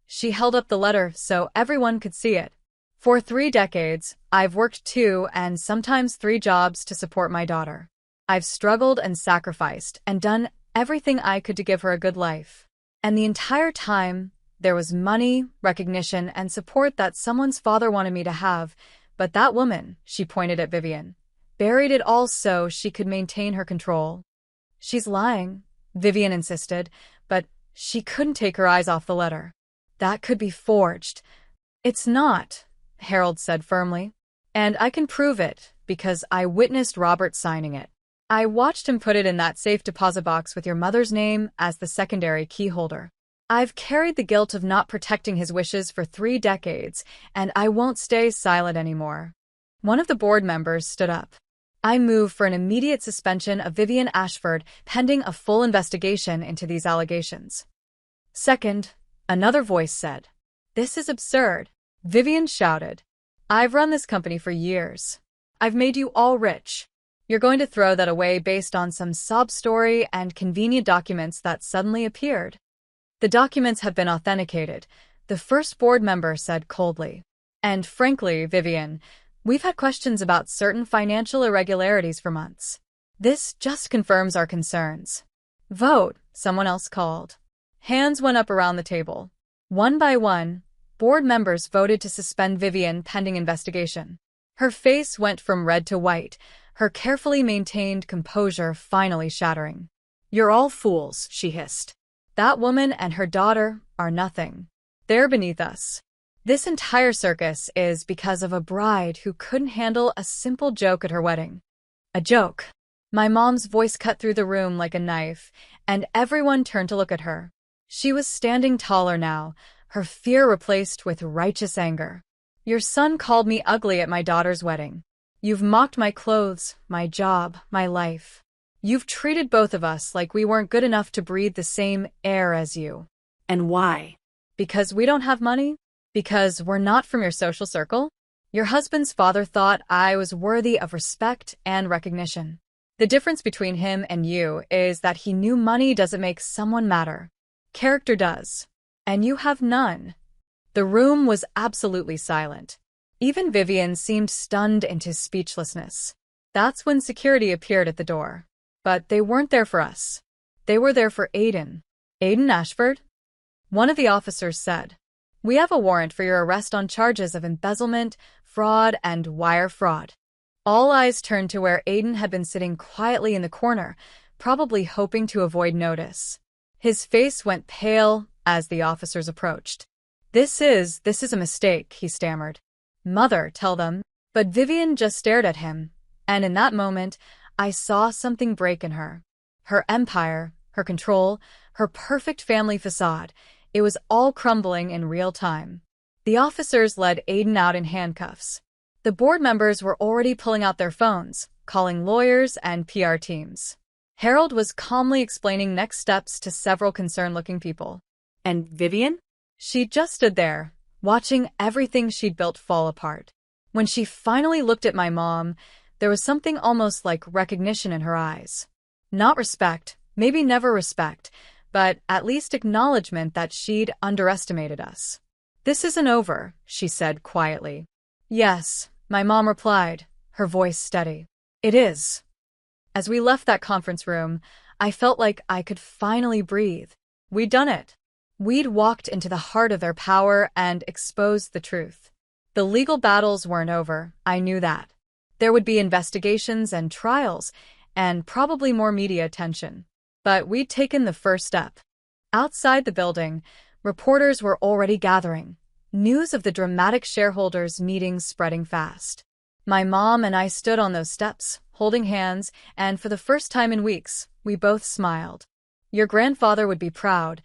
She held up the letter so everyone could see it. For 3 decades, I've worked 2 and sometimes 3 jobs to support my daughter. I've struggled and sacrificed and done everything I could to give her a good life. And the entire time, there was money, recognition, and support that someone's father wanted me to have, but that woman, she pointed at Vivian, buried it all so she could maintain her control. She's lying, Vivian insisted, but she couldn't take her eyes off the letter. That could be forged. It's not, Harold said firmly. And I can prove it, because I witnessed Robert signing it. I watched him put it in that safe deposit box with your mother's name as the secondary key holder. I've carried the guilt of not protecting his wishes for 3 decades, and I won't stay silent anymore. One of the board members stood up. I move for an immediate suspension of Vivian Ashford pending a full investigation into these allegations. Second, another voice said. This is absurd. Vivian shouted. I've run this company for years. I've made you all rich. You're going to throw that away based on some sob story and convenient documents that suddenly appeared. The documents have been authenticated, the first board member said coldly. And frankly, Vivian, we've had questions about certain financial irregularities for months. This just confirms our concerns. Vote, someone else called. Hands went up around the table. One by one, board members voted to suspend Vivian pending investigation. Her face went from red to white, her carefully maintained composure finally shattering. You're all fools, she hissed. That woman and her daughter are nothing. They're beneath us. This entire circus is because of a bride who couldn't handle a simple joke at her wedding. A joke. My mom's voice cut through the room like a knife, and everyone turned to look at her. She was standing taller now, her fear replaced with righteous anger. Your son called me ugly at my daughter's wedding. You've mocked my clothes, my job, my life. You've treated both of us like we weren't good enough to breathe the same air as you. And why? Because we don't have money? Because we're not from your social circle? Your husband's father thought I was worthy of respect and recognition. The difference between him and you is that he knew money doesn't make someone matter. Character does. And you have none. The room was absolutely silent. Even Vivian seemed stunned into speechlessness. That's when security appeared at the door. But they weren't there for us. They were there for Aiden. Aiden Ashford? One of the officers said. We have a warrant for your arrest on charges of embezzlement, fraud, and wire fraud. All eyes turned to where Aiden had been sitting quietly in the corner, probably hoping to avoid notice. His face went pale as the officers approached. This is a mistake, he stammered. Mother, tell them. But Vivian just stared at him, and in that moment, I saw something break in her. Her empire, her control, her perfect family facade, it was all crumbling in real time. The officers led Aiden out in handcuffs. The board members were already pulling out their phones, calling lawyers and PR teams. Harold was calmly explaining next steps to several concerned-looking people. And Vivian? She just stood there, watching everything she'd built fall apart. When she finally looked at my mom, there was something almost like recognition in her eyes. Not respect, maybe never respect, but at least acknowledgement that she'd underestimated us. This isn't over, she said quietly. Yes, my mom replied, her voice steady. It is. As we left that conference room, I felt like I could finally breathe. We'd done it. We'd walked into the heart of their power and exposed the truth. The legal battles weren't over, I knew that. There would be investigations and trials, and probably more media attention. But we'd taken the first step. Outside the building, reporters were already gathering, news of the dramatic shareholders' meetings spreading fast. My mom and I stood on those steps, holding hands, and for the first time in weeks, we both smiled. Your grandfather would be proud,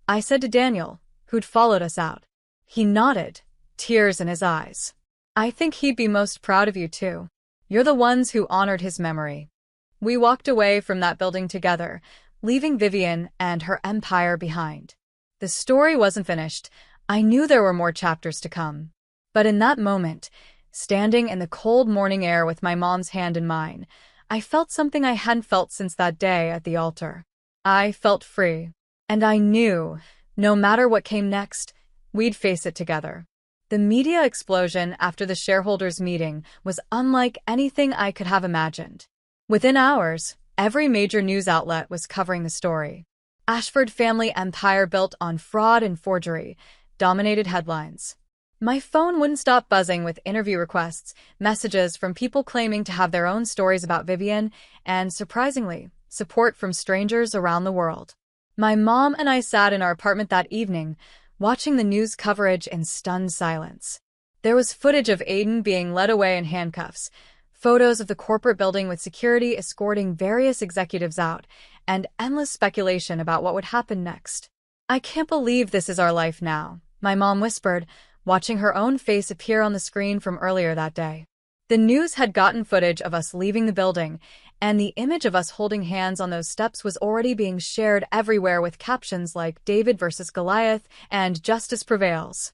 I said to Daniel, who'd followed us out. He nodded, tears in his eyes. I think he'd be most proud of you too. You're the ones who honored his memory. We walked away from that building together, leaving Vivian and her empire behind. The story wasn't finished. I knew there were more chapters to come. But in that moment, standing in the cold morning air with my mom's hand in mine, I felt something I hadn't felt since that day at the altar. I felt free. And I knew, no matter what came next, we'd face it together. The media explosion after the shareholders' meeting was unlike anything I could have imagined. Within hours, every major news outlet was covering the story. Ashford family empire built on fraud and forgery dominated headlines. My phone wouldn't stop buzzing with interview requests, messages from people claiming to have their own stories about Vivian, and, surprisingly, support from strangers around the world. My mom and I sat in our apartment that evening, watching the news coverage in stunned silence. There was footage of Aiden being led away in handcuffs, photos of the corporate building with security escorting various executives out, and endless speculation about what would happen next. "I can't believe this is our life now," my mom whispered, watching her own face appear on the screen from earlier that day. The news had gotten footage of us leaving the building, and the image of us holding hands on those steps was already being shared everywhere with captions like "David versus Goliath" and "Justice prevails."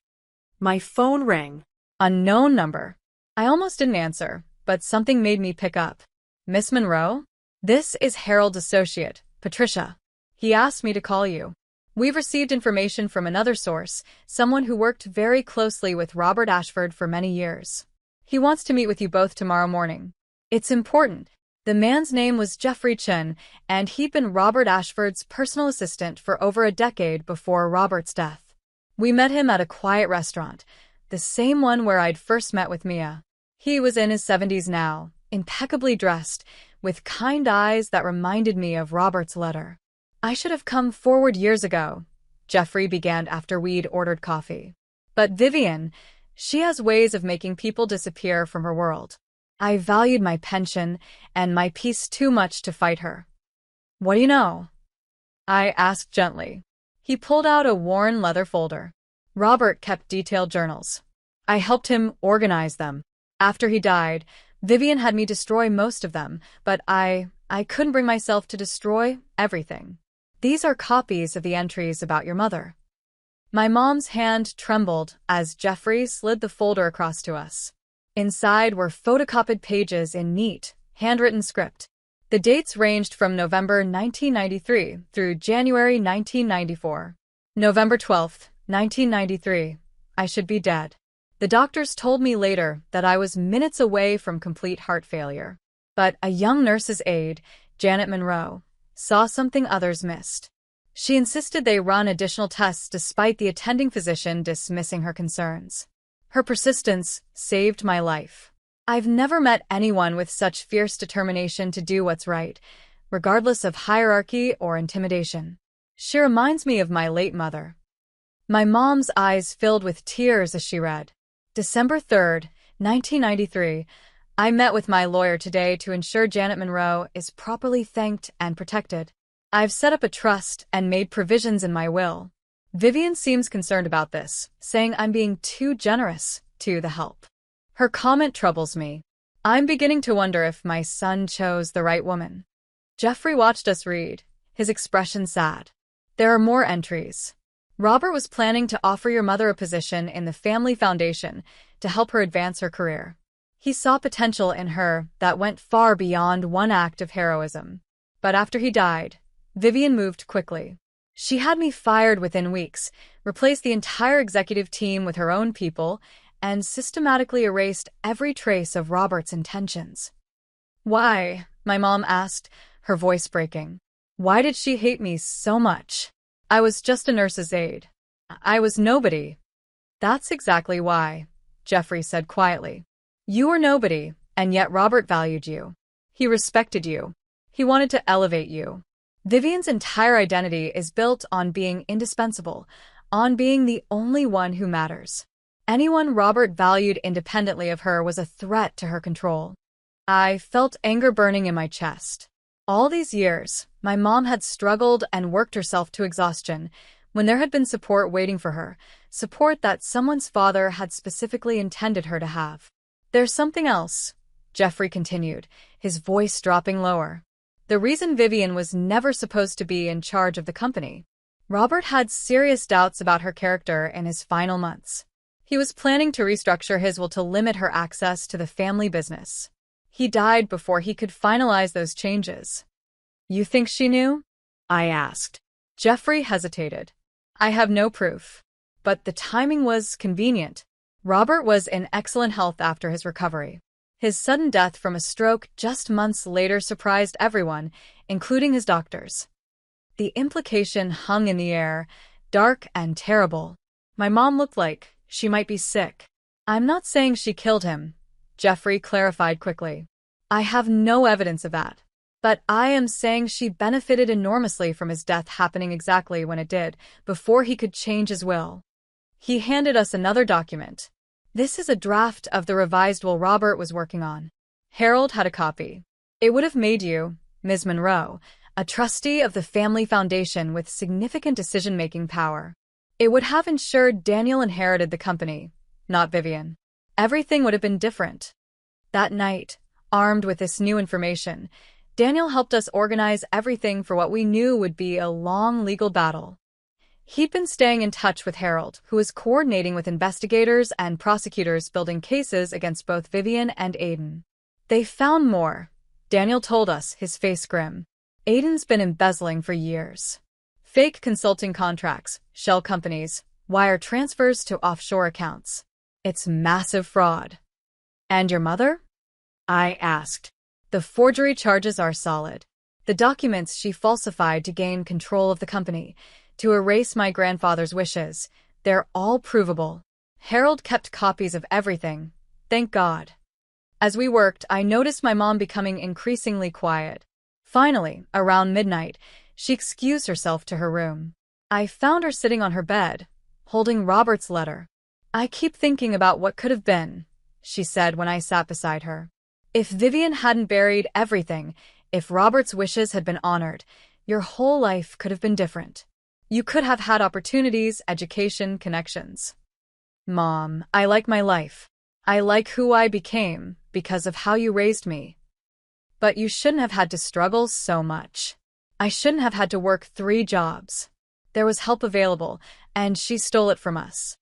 My phone rang. Unknown number. I almost didn't answer, but something made me pick up. "Miss Monroe? This is Harold's associate, Patricia. He asked me to call you. We've received information from another source, someone who worked very closely with Robert Ashford for many years. He wants to meet with you both tomorrow morning. It's important." The man's name was Jeffrey Chin, and he'd been Robert Ashford's personal assistant for over a decade before Robert's death. We met him at a quiet restaurant, the same one where I'd first met with Mia. He was in his 70s now, impeccably dressed, with kind eyes that reminded me of Robert's letter. "I should have come forward years ago," Jeffrey began after we'd ordered coffee. "But Vivian, she has ways of making people disappear from her world. I valued my pension and my peace too much to fight her." "What do you know?" I asked gently. He pulled out a worn leather folder. Robert kept detailed journals. I helped him organize them. After he died, Vivian had me destroy most of them, but I couldn't bring myself to destroy everything. "These are copies of the entries about your mother." My mom's hand trembled as Jeffrey slid the folder across to us. Inside were photocopied pages in neat, handwritten script. The dates ranged from November 1993 through January 1994. November 12, 1993. I should be dead. The doctors told me later that I was minutes away from complete heart failure. But a young nurse's aide, Janet Monroe, saw something others missed. She insisted they run additional tests despite the attending physician dismissing her concerns. Her persistence saved my life. I've never met anyone with such fierce determination to do what's right, regardless of hierarchy or intimidation. She reminds me of my late mother. My mom's eyes filled with tears as she read. December 3, 1993. I met with my lawyer today to ensure Janet Monroe is properly thanked and protected. I've set up a trust and made provisions in my will. Vivian seems concerned about this, saying I'm being too generous to the help. Her comment troubles me. I'm beginning to wonder if my son chose the right woman. Jeffrey watched us read, his expression sad. There are more entries. Robert was planning to offer your mother a position in the family foundation to help her advance her career. He saw potential in her that went far beyond one act of heroism. But after he died, Vivian moved quickly. She had me fired within weeks, replaced the entire executive team with her own people, and systematically erased every trace of Robert's intentions. "Why?" my mom asked, her voice breaking. "Why did she hate me so much? I was just a nurse's aide. I was nobody." "That's exactly why," Jeffrey said quietly. "You were nobody, and yet Robert valued you. He respected you. He wanted to elevate you. Vivian's entire identity is built on being indispensable, on being the only one who matters. Anyone Robert valued independently of her was a threat to her control." I felt anger burning in my chest. All these years, my mom had struggled and worked herself to exhaustion when there had been support waiting for her, support that someone's father had specifically intended her to have. "There's something else," Jeffrey continued, his voice dropping lower. the reason Vivian was never supposed to be in charge of the company. Robert had serious doubts about her character in his final months. He was planning to restructure his will to limit her access to the family business. He died before he could finalize those changes. "You think she knew?" I asked. Jeffrey hesitated. "I have no proof. But the timing was convenient. Robert was in excellent health after his recovery. His sudden death from a stroke just months later surprised everyone, including his doctors. The implication hung in the air, dark and terrible. My mom looked like she might be sick." "I'm not saying she killed him," Jeffrey clarified quickly. "I have no evidence of that. But I am saying she benefited enormously from his death happening exactly when it did, before he could change his will." He handed us another document. "This is a draft of the revised will Robert was working on." Harold had a copy. "It would have made you, Ms. Monroe, a trustee of the family foundation with significant decision-making power. It would have ensured Daniel inherited the company, not Vivian. Everything would have been different." That night, armed with this new information, Daniel helped us organize everything for what we knew would be a long legal battle. He'd been staying in touch with Harold, who was coordinating with investigators and prosecutors building cases against both Vivian and Aiden. "They found more," Daniel told us, his face grim. "Aiden's been embezzling for years. Fake consulting contracts, shell companies, wire transfers to offshore accounts. It's massive fraud." "And your mother?" I asked. "The forgery charges are solid. The documents she falsified to gain control of the company, to erase my grandfather's wishes, they're all provable. Harold kept copies of everything, thank God." As we worked, I noticed my mom becoming increasingly quiet. Finally, around midnight, she excused herself to her room. I found her sitting on her bed, holding Robert's letter. "I keep thinking about what could have been," she said when I sat beside her. "If Vivian hadn't buried everything, if Robert's wishes had been honored, your whole life could have been different. You could have had opportunities, education, connections." "Mom, I like my life. I like who I became because of how you raised me. But you shouldn't have had to struggle so much. I shouldn't have had to work 3 jobs. There was help available, and she stole it from us."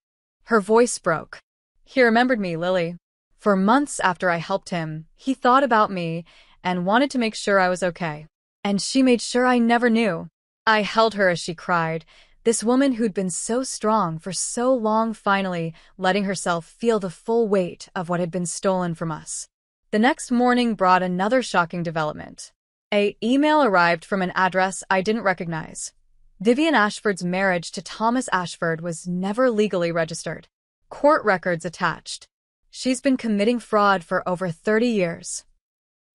Her voice broke. "He remembered me, Lily. For months after I helped him, he thought about me and wanted to make sure I was okay. And she made sure I never knew." I held her as she cried, this woman who'd been so strong for so long finally letting herself feel the full weight of what had been stolen from us. The next morning brought another shocking development. An email arrived from an address I didn't recognize. Vivian Ashford's marriage to Thomas Ashford was never legally registered. Court records attached. She's been committing fraud for over 30 years.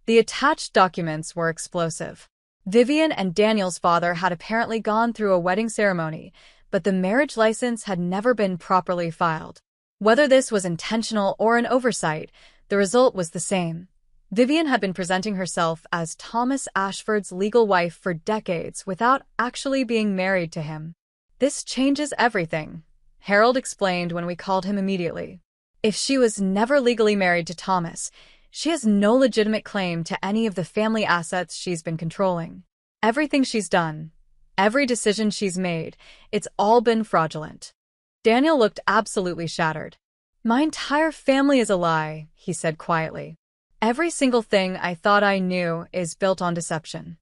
The attached documents were explosive. Vivian and Daniel's father had apparently gone through a wedding ceremony, but the marriage license had never been properly filed. Whether this was intentional or an oversight, the result was the same. Vivian had been presenting herself as Thomas Ashford's legal wife for decades without actually being married to him. "This changes everything," Harold explained when we called him immediately. "If she was never legally married to Thomas, she has no legitimate claim to any of the family assets she's been controlling. Everything she's done, every decision she's made, it's all been fraudulent." Daniel looked absolutely shattered. "My entire family is a lie," he said quietly. "Every single thing I thought I knew is built on deception."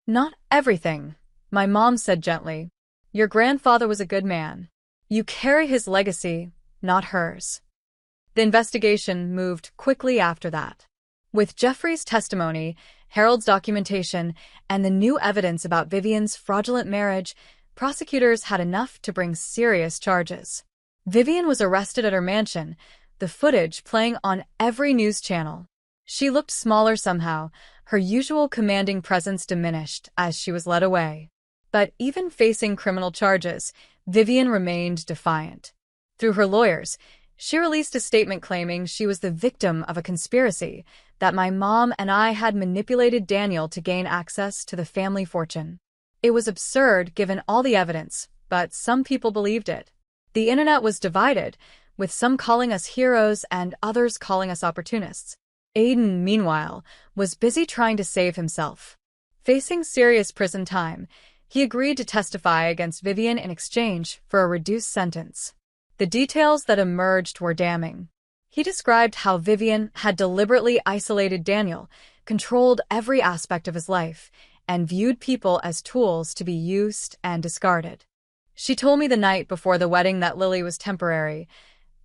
"Not everything," my mom said gently. "Your grandfather was a good man. You carry his legacy, not hers." The investigation moved quickly after that. With Jeffrey's testimony, Harold's documentation, and the new evidence about Vivian's fraudulent marriage, prosecutors had enough to bring serious charges. Vivian was arrested at her mansion, the footage playing on every news channel. She looked smaller somehow, her usual commanding presence diminished as she was led away. But even facing criminal charges, Vivian remained defiant. Through her lawyers, she released a statement claiming she was the victim of a conspiracy, that my mom and I had manipulated Daniel to gain access to the family fortune. It was absurd given all the evidence, but some people believed it. The internet was divided, with some calling us heroes and others calling us opportunists. Aiden, meanwhile, was busy trying to save himself. Facing serious prison time, he agreed to testify against Vivian in exchange for a reduced sentence. The details that emerged were damning. He described how Vivian had deliberately isolated Daniel, controlled every aspect of his life, and viewed people as tools to be used and discarded. She told me the night before the wedding that Lily was temporary.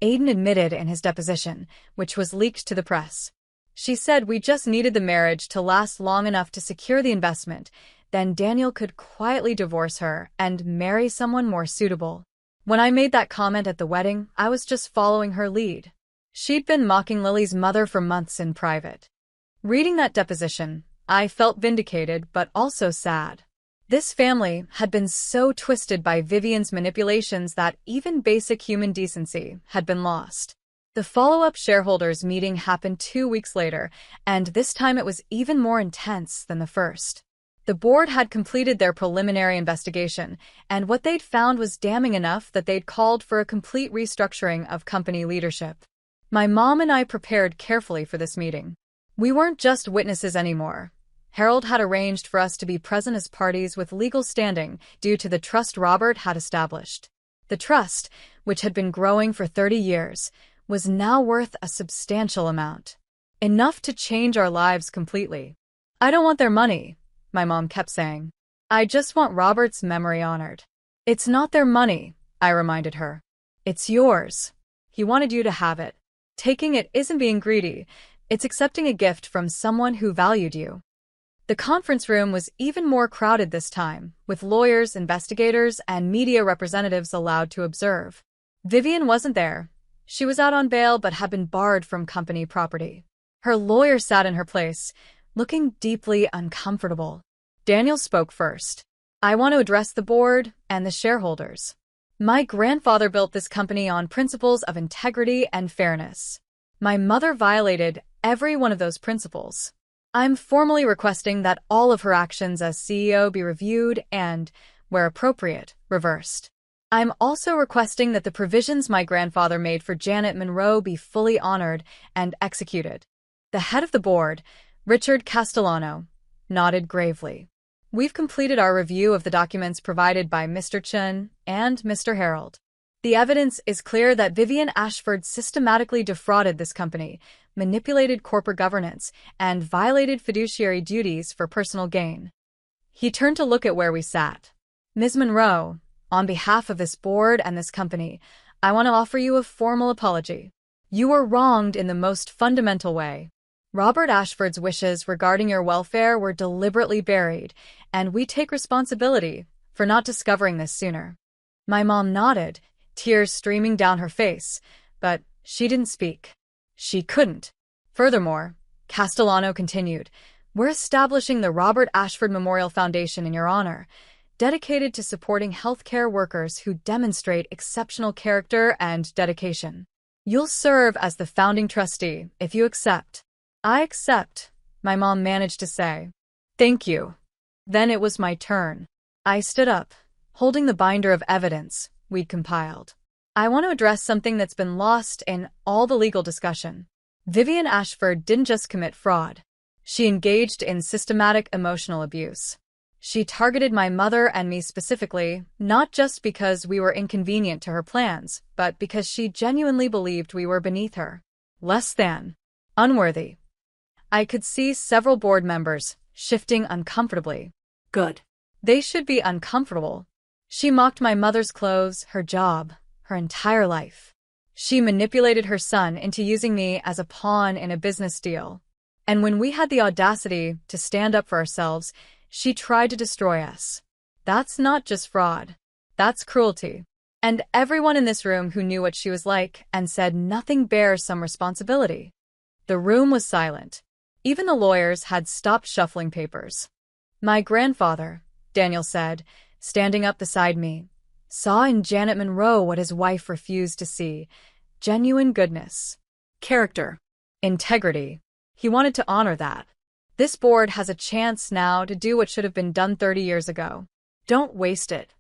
Aiden admitted in his deposition, which was leaked to the press. She said we just needed the marriage to last long enough to secure the investment, then Daniel could quietly divorce her and marry someone more suitable. When I made that comment at the wedding, I was just following her lead. She'd been mocking Lily's mother for months in private. Reading that deposition, I felt vindicated but also sad. This family had been so twisted by Vivian's manipulations that even basic human decency had been lost. The follow-up shareholders meeting happened 2 weeks later, and this time it was even more intense than the first. The board had completed their preliminary investigation, and what they'd found was damning enough that they'd called for a complete restructuring of company leadership. My mom and I prepared carefully for this meeting. We weren't just witnesses anymore. Harold had arranged for us to be present as parties with legal standing due to the trust Robert had established. The trust, which had been growing for 30 years, was now worth a substantial amount. Enough to change our lives completely. I don't want their money, my mom kept saying. I just want Robert's memory honored. It's not their money, I reminded her. It's yours. He wanted you to have it. Taking it isn't being greedy, it's accepting a gift from someone who valued you. The conference room was even more crowded this time, with lawyers, investigators, and media representatives allowed to observe. Vivian wasn't there. She was out on bail but had been barred from company property. Her lawyer sat in her place, looking deeply uncomfortable. Daniel spoke first. I want to address the board and the shareholders. My grandfather built this company on principles of integrity and fairness. My mother violated every one of those principles. I'm formally requesting that all of her actions as CEO be reviewed and, where appropriate, reversed. I'm also requesting that the provisions my grandfather made for Janet Monroe be fully honored and executed. The head of the board, Richard Castellano, nodded gravely. We've completed our review of the documents provided by Mr. Chun and Mr. Harold. The evidence is clear that Vivian Ashford systematically defrauded this company, manipulated corporate governance, and violated fiduciary duties for personal gain. He turned to look at where we sat. Ms. Monroe, on behalf of this board and this company, I want to offer you a formal apology. You were wronged in the most fundamental way. Robert Ashford's wishes regarding your welfare were deliberately buried, and we take responsibility for not discovering this sooner. My mom nodded, tears streaming down her face, but she didn't speak. She couldn't. Furthermore, Castellano continued, we're establishing the Robert Ashford Memorial Foundation in your honor, dedicated to supporting healthcare workers who demonstrate exceptional character and dedication. You'll serve as the founding trustee if you accept. I accept, my mom managed to say. Thank you. Then it was my turn. I stood up, holding the binder of evidence we'd compiled. I want to address something that's been lost in all the legal discussion. Vivian Ashford didn't just commit fraud. She engaged in systematic emotional abuse. She targeted my mother and me specifically, not just because we were inconvenient to her plans, but because she genuinely believed we were beneath her. Less than. Unworthy. I could see several board members shifting uncomfortably. Good. They should be uncomfortable. She mocked my mother's clothes, her job, her entire life. She manipulated her son into using me as a pawn in a business deal. And when we had the audacity to stand up for ourselves, she tried to destroy us. That's not just fraud. That's cruelty. And everyone in this room who knew what she was like and said nothing bears some responsibility. The room was silent. Even the lawyers had stopped shuffling papers. My grandfather, Daniel said, standing up beside me, saw in Janet Monroe what his wife refused to see. Genuine goodness. Character. Integrity. He wanted to honor that. This board has a chance now to do what should have been done 30 years ago. Don't waste it.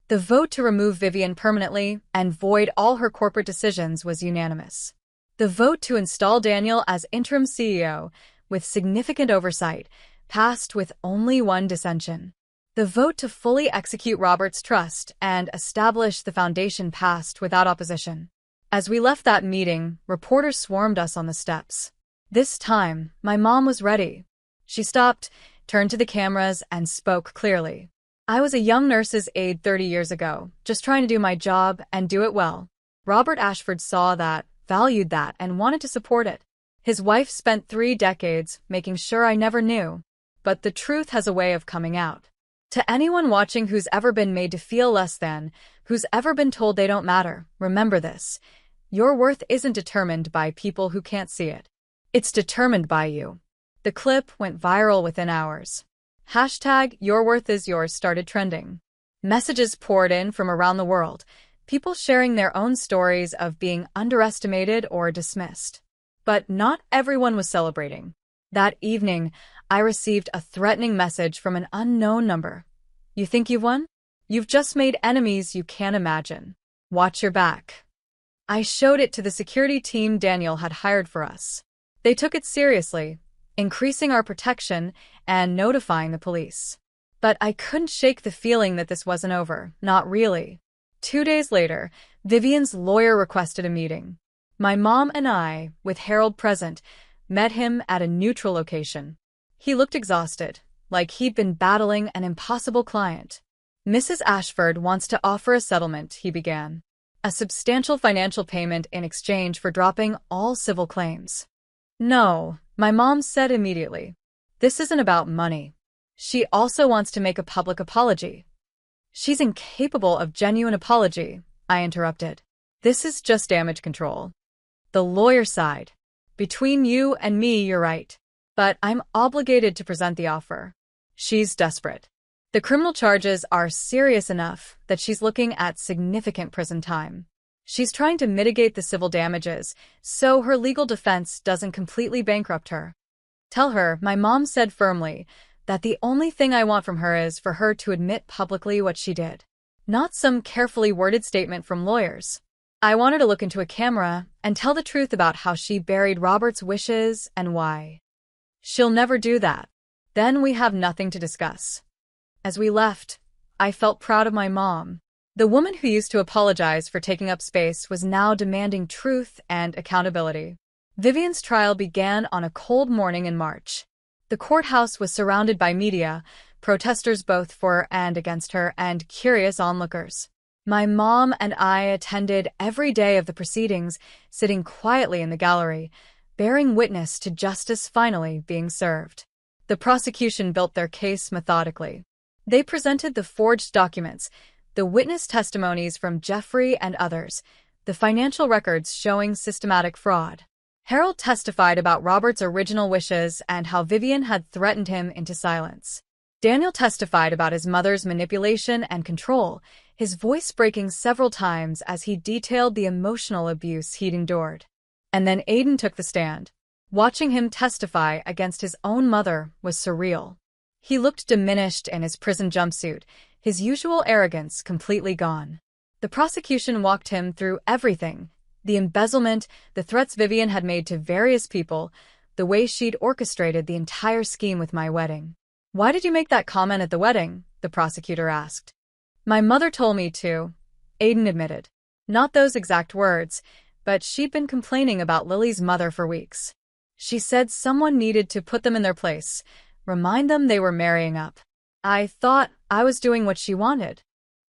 The vote to remove Vivian permanently and void all her corporate decisions was unanimous. The vote to install Daniel as interim CEO, with significant oversight, passed with only one dissension. The vote to fully execute Robert's trust and establish the foundation passed without opposition. As we left that meeting, reporters swarmed us on the steps. This time, my mom was ready. She stopped, turned to the cameras, and spoke clearly. I was a young nurse's aide 30 years ago, just trying to do my job and do it well. Robert Ashford saw that, valued that, and wanted to support it. His wife spent 3 decades making sure I never knew. But the truth has a way of coming out. To anyone watching who's ever been made to feel less than, who's ever been told they don't matter, remember this. Your worth isn't determined by people who can't see it. It's determined by you. The clip went viral within hours. #YourWorthIsYours started trending. Messages poured in from around the world, people sharing their own stories of being underestimated or dismissed. But not everyone was celebrating. That evening, I received a threatening message from an unknown number. You think you've won? You've just made enemies you can't imagine. Watch your back. I showed it to the security team Daniel had hired for us. They took it seriously, increasing our protection and notifying the police. But I couldn't shake the feeling that this wasn't over, not really. 2 days later, Vivian's lawyer requested a meeting. My mom and I, with Harold present, met him at a neutral location. He looked exhausted, like he'd been battling an impossible client. Mrs. Ashford wants to offer a settlement, he began. A substantial financial payment in exchange for dropping all civil claims. No, my mom said immediately. This isn't about money. She also wants to make a public apology. She's incapable of genuine apology, I interrupted. This is just damage control. The lawyer sighed. Between you and me, you're right. But I'm obligated to present the offer. She's desperate. The criminal charges are serious enough that she's looking at significant prison time. She's trying to mitigate the civil damages, so her legal defense doesn't completely bankrupt her. Tell her, my mom said firmly, that the only thing I want from her is for her to admit publicly what she did. Not some carefully worded statement from lawyers. I want her to look into a camera and tell the truth about how she buried Robert's wishes and why. She'll never do that. Then we have nothing to discuss. As we left, I felt proud of my mom. The woman who used to apologize for taking up space was now demanding truth and accountability. Vivian's trial began on a cold morning in March. The courthouse was surrounded by media, protesters both for and against her, and curious onlookers. My mom and I attended every day of the proceedings, sitting quietly in the gallery, bearing witness to justice finally being served. The prosecution built their case methodically. They presented the forged documents, the witness testimonies from Jeffrey and others, the financial records showing systematic fraud. Harold testified about Robert's original wishes and how Vivian had threatened him into silence. Daniel testified about his mother's manipulation and control, his voice breaking several times as he detailed the emotional abuse he'd endured. And then Aiden took the stand. Watching him testify against his own mother was surreal. He looked diminished in his prison jumpsuit, his usual arrogance completely gone. The prosecution walked him through everything: the embezzlement, the threats Vivian had made to various people, the way she'd orchestrated the entire scheme with my wedding. "Why did you make that comment at the wedding?" the prosecutor asked. "My mother told me to," Aiden admitted. Not those exact words, but she'd been complaining about Lily's mother for weeks. She said someone needed to put them in their place, remind them they were marrying up. I thought I was doing what she wanted.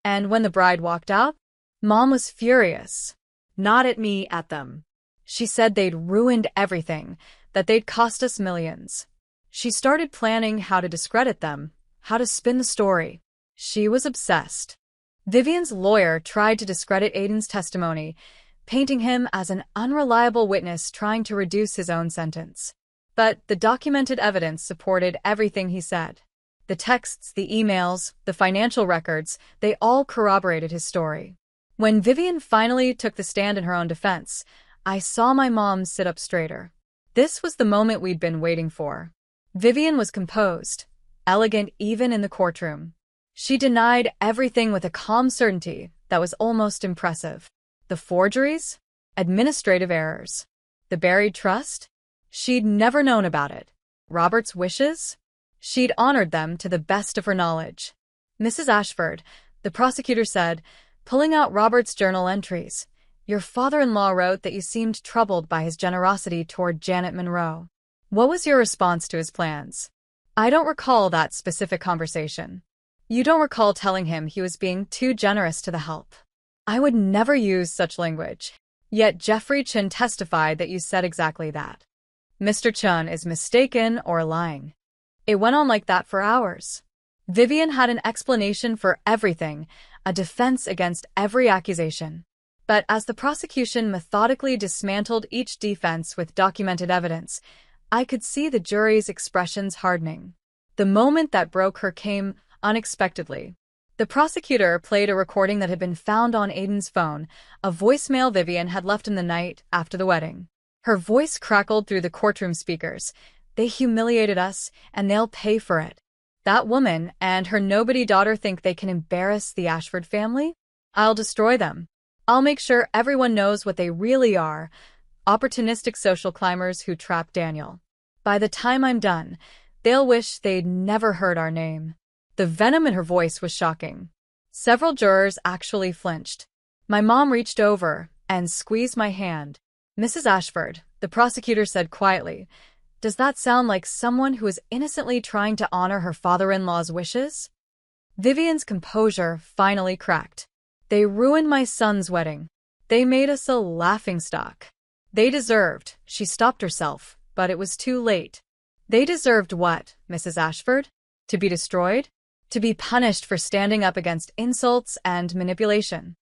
And when the bride walked out, Mom was furious. Not at me, at them. She said they'd ruined everything, that they'd cost us millions. She started planning how to discredit them, how to spin the story. She was obsessed. Vivian's lawyer tried to discredit Aiden's testimony, painting him as an unreliable witness trying to reduce his own sentence. But the documented evidence supported everything he said. The texts, the emails, the financial records, they all corroborated his story. When Vivian finally took the stand in her own defense, I saw my mom sit up straighter. This was the moment we'd been waiting for. Vivian was composed, elegant even in the courtroom. She denied everything with a calm certainty that was almost impressive. The forgeries? Administrative errors. The buried trust? She'd never known about it. Robert's wishes? She'd honored them to the best of her knowledge. Mrs. Ashford, the prosecutor said, pulling out Robert's journal entries, your father-in-law wrote that you seemed troubled by his generosity toward Janet Monroe. What was your response to his plans? I don't recall that specific conversation. You don't recall telling him he was being too generous to the help. I would never use such language. Yet Jeffrey Chin testified that you said exactly that. Mr. Chun is mistaken or lying. It went on like that for hours. Vivian had an explanation for everything, a defense against every accusation. But as the prosecution methodically dismantled each defense with documented evidence, I could see the jury's expressions hardening. The moment that broke her came unexpectedly. The prosecutor played a recording that had been found on Aiden's phone, a voicemail Vivian had left him the night after the wedding. Her voice crackled through the courtroom speakers. They humiliated us, and they'll pay for it. That woman and her nobody daughter think they can embarrass the Ashford family? I'll destroy them. I'll make sure everyone knows what they really are, opportunistic social climbers who trapped Daniel. By the time I'm done, they'll wish they'd never heard our name. The venom in her voice was shocking. Several jurors actually flinched. My mom reached over and squeezed my hand. Mrs. Ashford, the prosecutor said quietly, does that sound like someone who is innocently trying to honor her father-in-law's wishes? Vivian's composure finally cracked. They ruined my son's wedding. They made us a laughingstock. They deserved, she stopped herself, but it was too late. They deserved what, Mrs. Ashford? To be destroyed? To be punished for standing up against insults and manipulation.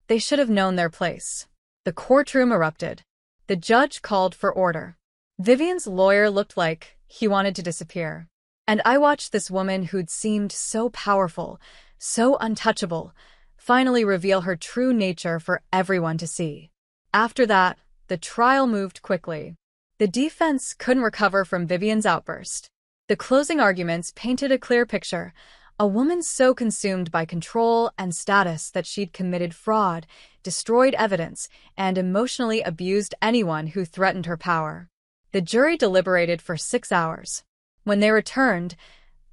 They should have known their place. The courtroom erupted. The judge called for order. Vivian's lawyer looked like he wanted to disappear. And I watched this woman who'd seemed so powerful, so untouchable, finally reveal her true nature for everyone to see. After that, the trial moved quickly. The defense couldn't recover from Vivian's outburst. The closing arguments painted a clear picture, a woman so consumed by control and status that she'd committed fraud, destroyed evidence, and emotionally abused anyone who threatened her power. The jury deliberated for 6 hours. When they returned,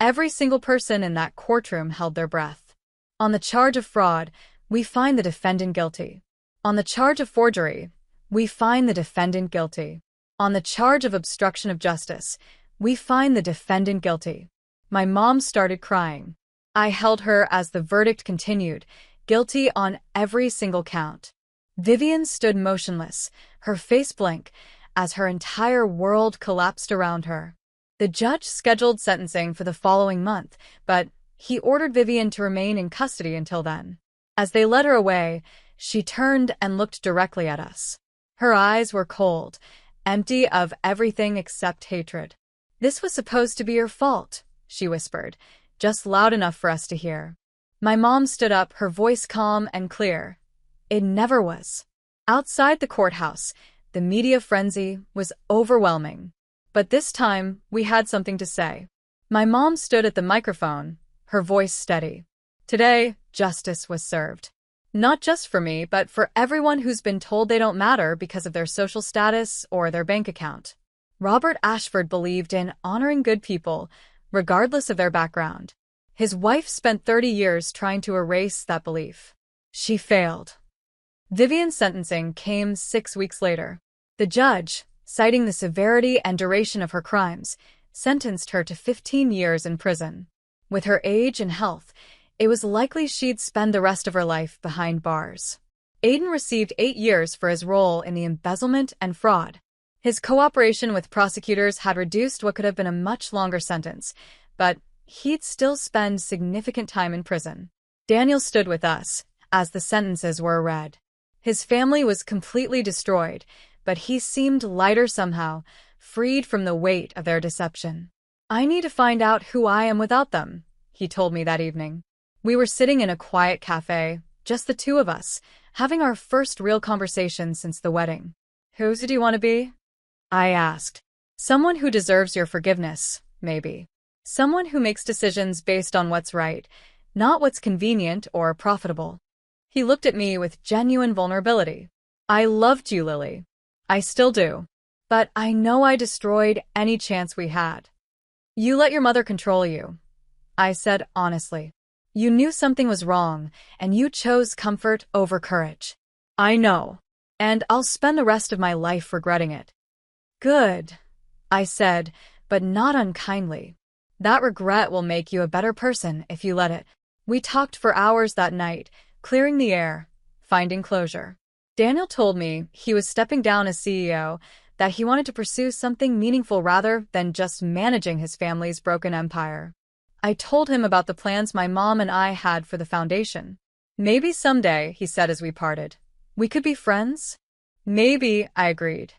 every single person in that courtroom held their breath. On the charge of fraud, we find the defendant guilty. On the charge of forgery, we find the defendant guilty. On the charge of obstruction of justice, we find the defendant guilty. My mom started crying. I held her as the verdict continued, guilty on every single count. Vivian stood motionless, her face blank, as her entire world collapsed around her. The judge scheduled sentencing for the following month, but he ordered Vivian to remain in custody until then. As they led her away, she turned and looked directly at us. Her eyes were cold, empty of everything except hatred. This was supposed to be your fault, she whispered, just loud enough for us to hear. My mom stood up, her voice calm and clear. It never was. Outside the courthouse, the media frenzy was overwhelming. But this time, we had something to say. My mom stood at the microphone, her voice steady. Today, justice was served. Not just for me, but for everyone who's been told they don't matter because of their social status or their bank account. Robert Ashford believed in honoring good people, regardless of their background. His wife spent 30 years trying to erase that belief. She failed. Vivian's sentencing came 6 weeks later. The judge, citing the severity and duration of her crimes, sentenced her to 15 years in prison. With her age and health, it was likely she'd spend the rest of her life behind bars. Aiden received 8 years for his role in the embezzlement and fraud. His cooperation with prosecutors had reduced what could have been a much longer sentence, but he'd still spend significant time in prison. Daniel stood with us as the sentences were read. His family was completely destroyed, but he seemed lighter somehow, freed from the weight of their deception. I need to find out who I am without them, he told me that evening. We were sitting in a quiet cafe, just the two of us, having our first real conversation since the wedding. Who do you want to be? I asked. Someone who deserves your forgiveness, maybe. Someone who makes decisions based on what's right, not what's convenient or profitable. He looked at me with genuine vulnerability. I loved you, Lily. I still do. But I know I destroyed any chance we had. You let your mother control you, I said honestly. You knew something was wrong, and you chose comfort over courage. I know. And I'll spend the rest of my life regretting it. Good, I said, but not unkindly. That regret will make you a better person if you let it. We talked for hours that night, clearing the air, finding closure. Daniel told me he was stepping down as CEO, that he wanted to pursue something meaningful rather than just managing his family's broken empire. I told him about the plans my mom and I had for the foundation. Maybe someday, he said as we parted, we could be friends? Maybe, I agreed.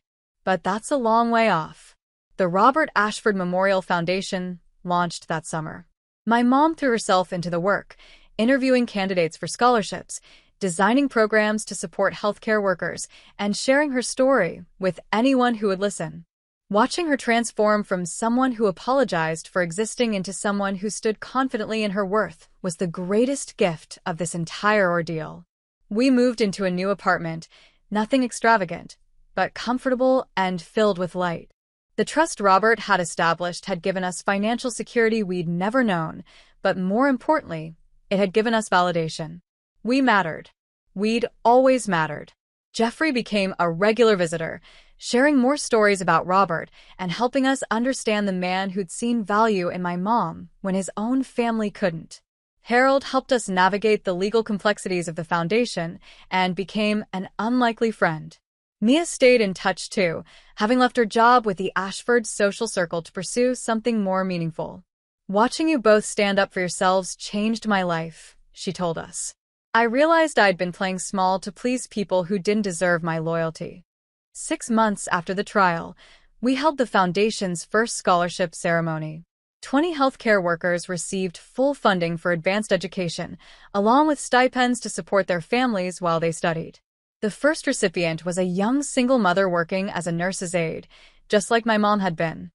But that's a long way off. The Robert Ashford Memorial Foundation launched that summer. My mom threw herself into the work, interviewing candidates for scholarships, designing programs to support healthcare workers, and sharing her story with anyone who would listen. Watching her transform from someone who apologized for existing into someone who stood confidently in her worth was the greatest gift of this entire ordeal. We moved into a new apartment, nothing extravagant, but comfortable and filled with light. The trust Robert had established had given us financial security we'd never known, but more importantly, it had given us validation. We mattered. We'd always mattered. Jeffrey became a regular visitor, sharing more stories about Robert and helping us understand the man who'd seen value in my mom when his own family couldn't. Harold helped us navigate the legal complexities of the foundation and became an unlikely friend. Mia stayed in touch too, having left her job with the Ashford Social Circle to pursue something more meaningful. Watching you both stand up for yourselves changed my life, she told us. I realized I'd been playing small to please people who didn't deserve my loyalty. 6 months after the trial, we held the foundation's first scholarship ceremony. 20 healthcare workers received full funding for advanced education, along with stipends to support their families while they studied. The first recipient was a young single mother working as a nurse's aide, just like my mom had been.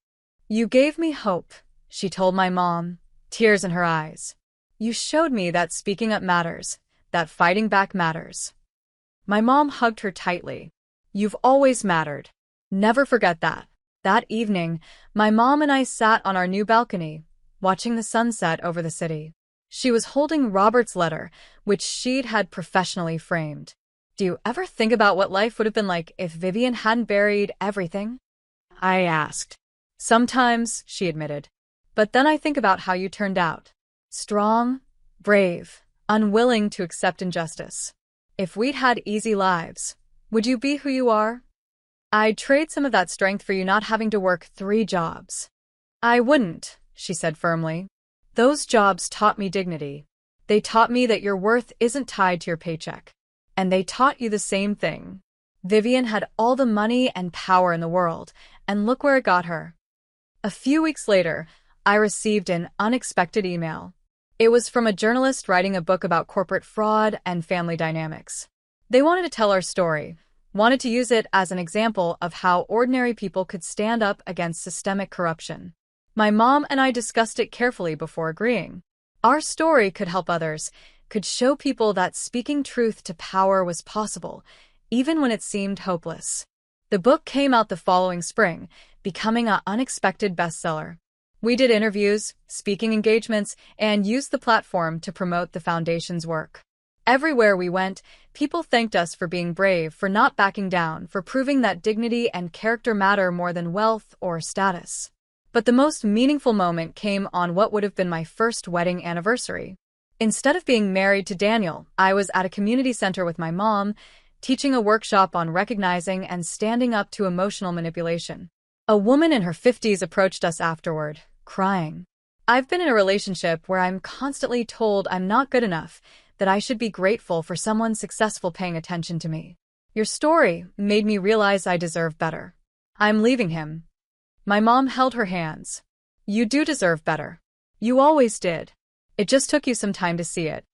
You gave me hope, she told my mom, tears in her eyes. You showed me that speaking up matters, that fighting back matters. My mom hugged her tightly. You've always mattered. Never forget that. That evening, my mom and I sat on our new balcony, watching the sunset over the city. She was holding Robert's letter, which she'd had professionally framed. Do you ever think about what life would have been like if Vivian hadn't buried everything? I asked. Sometimes, she admitted. But then I think about how you turned out. Strong, brave, unwilling to accept injustice. If we'd had easy lives, would you be who you are? I'd trade some of that strength for you not having to work 3 jobs. I wouldn't, she said firmly. Those jobs taught me dignity. They taught me that your worth isn't tied to your paycheck. And they taught you the same thing. Vivian had all the money and power in the world, and look where it got her. A few weeks later, I received an unexpected email. It was from a journalist writing a book about corporate fraud and family dynamics. They wanted to tell our story, wanted to use it as an example of how ordinary people could stand up against systemic corruption. My mom and I discussed it carefully before agreeing. Our story could help others, could show people that speaking truth to power was possible, even when it seemed hopeless. The book came out the following spring, becoming an unexpected bestseller. We did interviews, speaking engagements, and used the platform to promote the foundation's work. Everywhere we went, people thanked us for being brave, for not backing down, for proving that dignity and character matter more than wealth or status. But the most meaningful moment came on what would have been my first wedding anniversary. Instead of being married to Daniel, I was at a community center with my mom, teaching a workshop on recognizing and standing up to emotional manipulation. A woman in her 50s approached us afterward, crying. I've been in a relationship where I'm constantly told I'm not good enough, that I should be grateful for someone successful paying attention to me. Your story made me realize I deserve better. I'm leaving him. My mom held her hands. You do deserve better. You always did. It just took you some time to see it.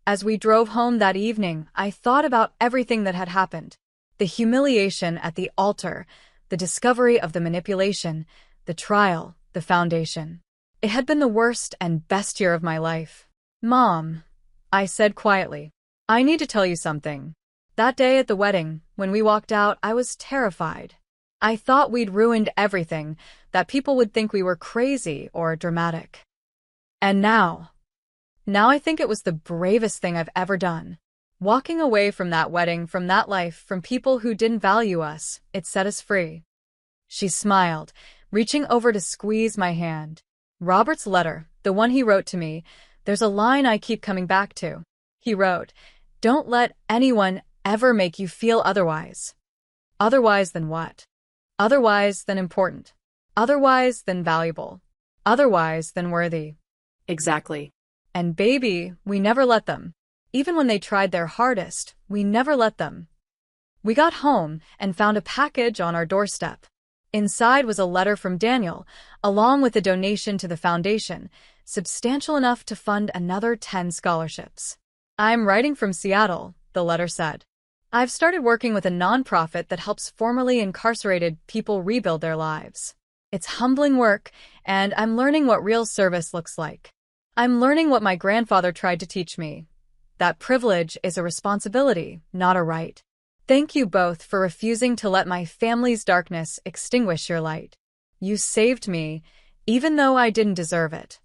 As we drove home that evening, I thought about everything that had happened. The humiliation at the altar, the discovery of the manipulation, the trial, the foundation. It had been the worst and best year of my life. Mom, I said quietly, I need to tell you something. That day at the wedding, when we walked out, I was terrified. I thought we'd ruined everything, that people would think we were crazy or dramatic. And now I think it was the bravest thing I've ever done. Walking away from that wedding, from that life, from people who didn't value us, it set us free. She smiled, reaching over to squeeze my hand. Robert's letter, the one he wrote to me, there's a line I keep coming back to. He wrote, "Don't let anyone ever make you feel otherwise." Otherwise than what? Otherwise than important. Otherwise than valuable. Otherwise than worthy. Exactly. And baby, we never let them. Even when they tried their hardest, we never let them. We got home and found a package on our doorstep. Inside was a letter from Daniel, along with a donation to the foundation, substantial enough to fund another 10 scholarships. "I'm writing from Seattle," the letter said. "I've started working with a nonprofit that helps formerly incarcerated people rebuild their lives. It's humbling work, and I'm learning what real service looks like. I'm learning what my grandfather tried to teach me. That privilege is a responsibility, not a right. Thank you both for refusing to let my family's darkness extinguish your light. You saved me, even though I didn't deserve it."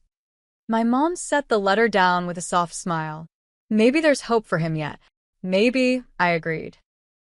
My mom set the letter down with a soft smile. "Maybe there's hope for him yet." "Maybe," I agreed.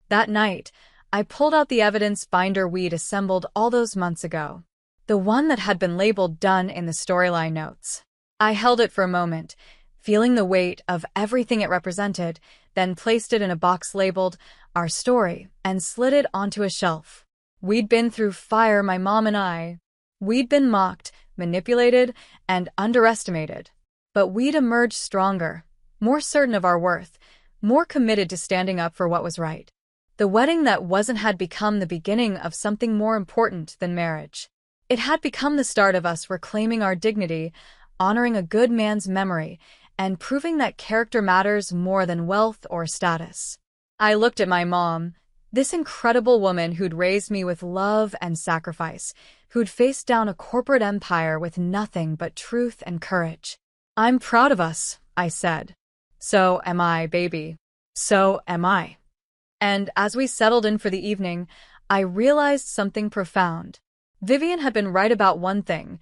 That night, I pulled out the evidence binder we'd assembled all those months ago. The one that had been labeled "Done" in the storyline notes. I held it for a moment, feeling the weight of everything it represented, then placed it in a box labeled "Our Story" and slid it onto a shelf. We'd been through fire, my mom and I. We'd been mocked, manipulated, and underestimated. But we'd emerged stronger, more certain of our worth, more committed to standing up for what was right. The wedding that wasn't had become the beginning of something more important than marriage. It had become the start of us reclaiming our dignity, honoring a good man's memory, and proving that character matters more than wealth or status. I looked at my mom, this incredible woman who'd raised me with love and sacrifice, who'd faced down a corporate empire with nothing but truth and courage. "I'm proud of us," I said. "So am I, baby. So am I." And as we settled in for the evening, I realized something profound. Vivian had been right about one thing.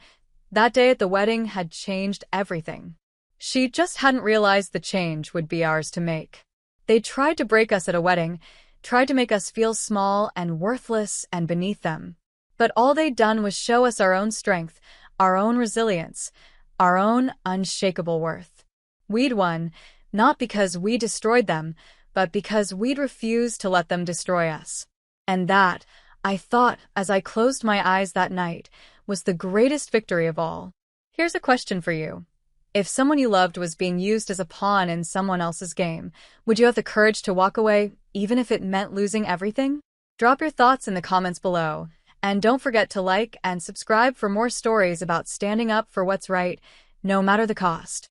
That day at the wedding had changed everything. She just hadn't realized the change would be ours to make. They tried to break us at a wedding, tried to make us feel small and worthless and beneath them. But all they'd done was show us our own strength, our own resilience, our own unshakable worth. We'd won, not because we destroyed them, but because we'd refused to let them destroy us. And that, I thought as I closed my eyes that night, was the greatest victory of all. Here's a question for you. If someone you loved was being used as a pawn in someone else's game, would you have the courage to walk away, even if it meant losing everything? Drop your thoughts in the comments below, and don't forget to like and subscribe for more stories about standing up for what's right, no matter the cost.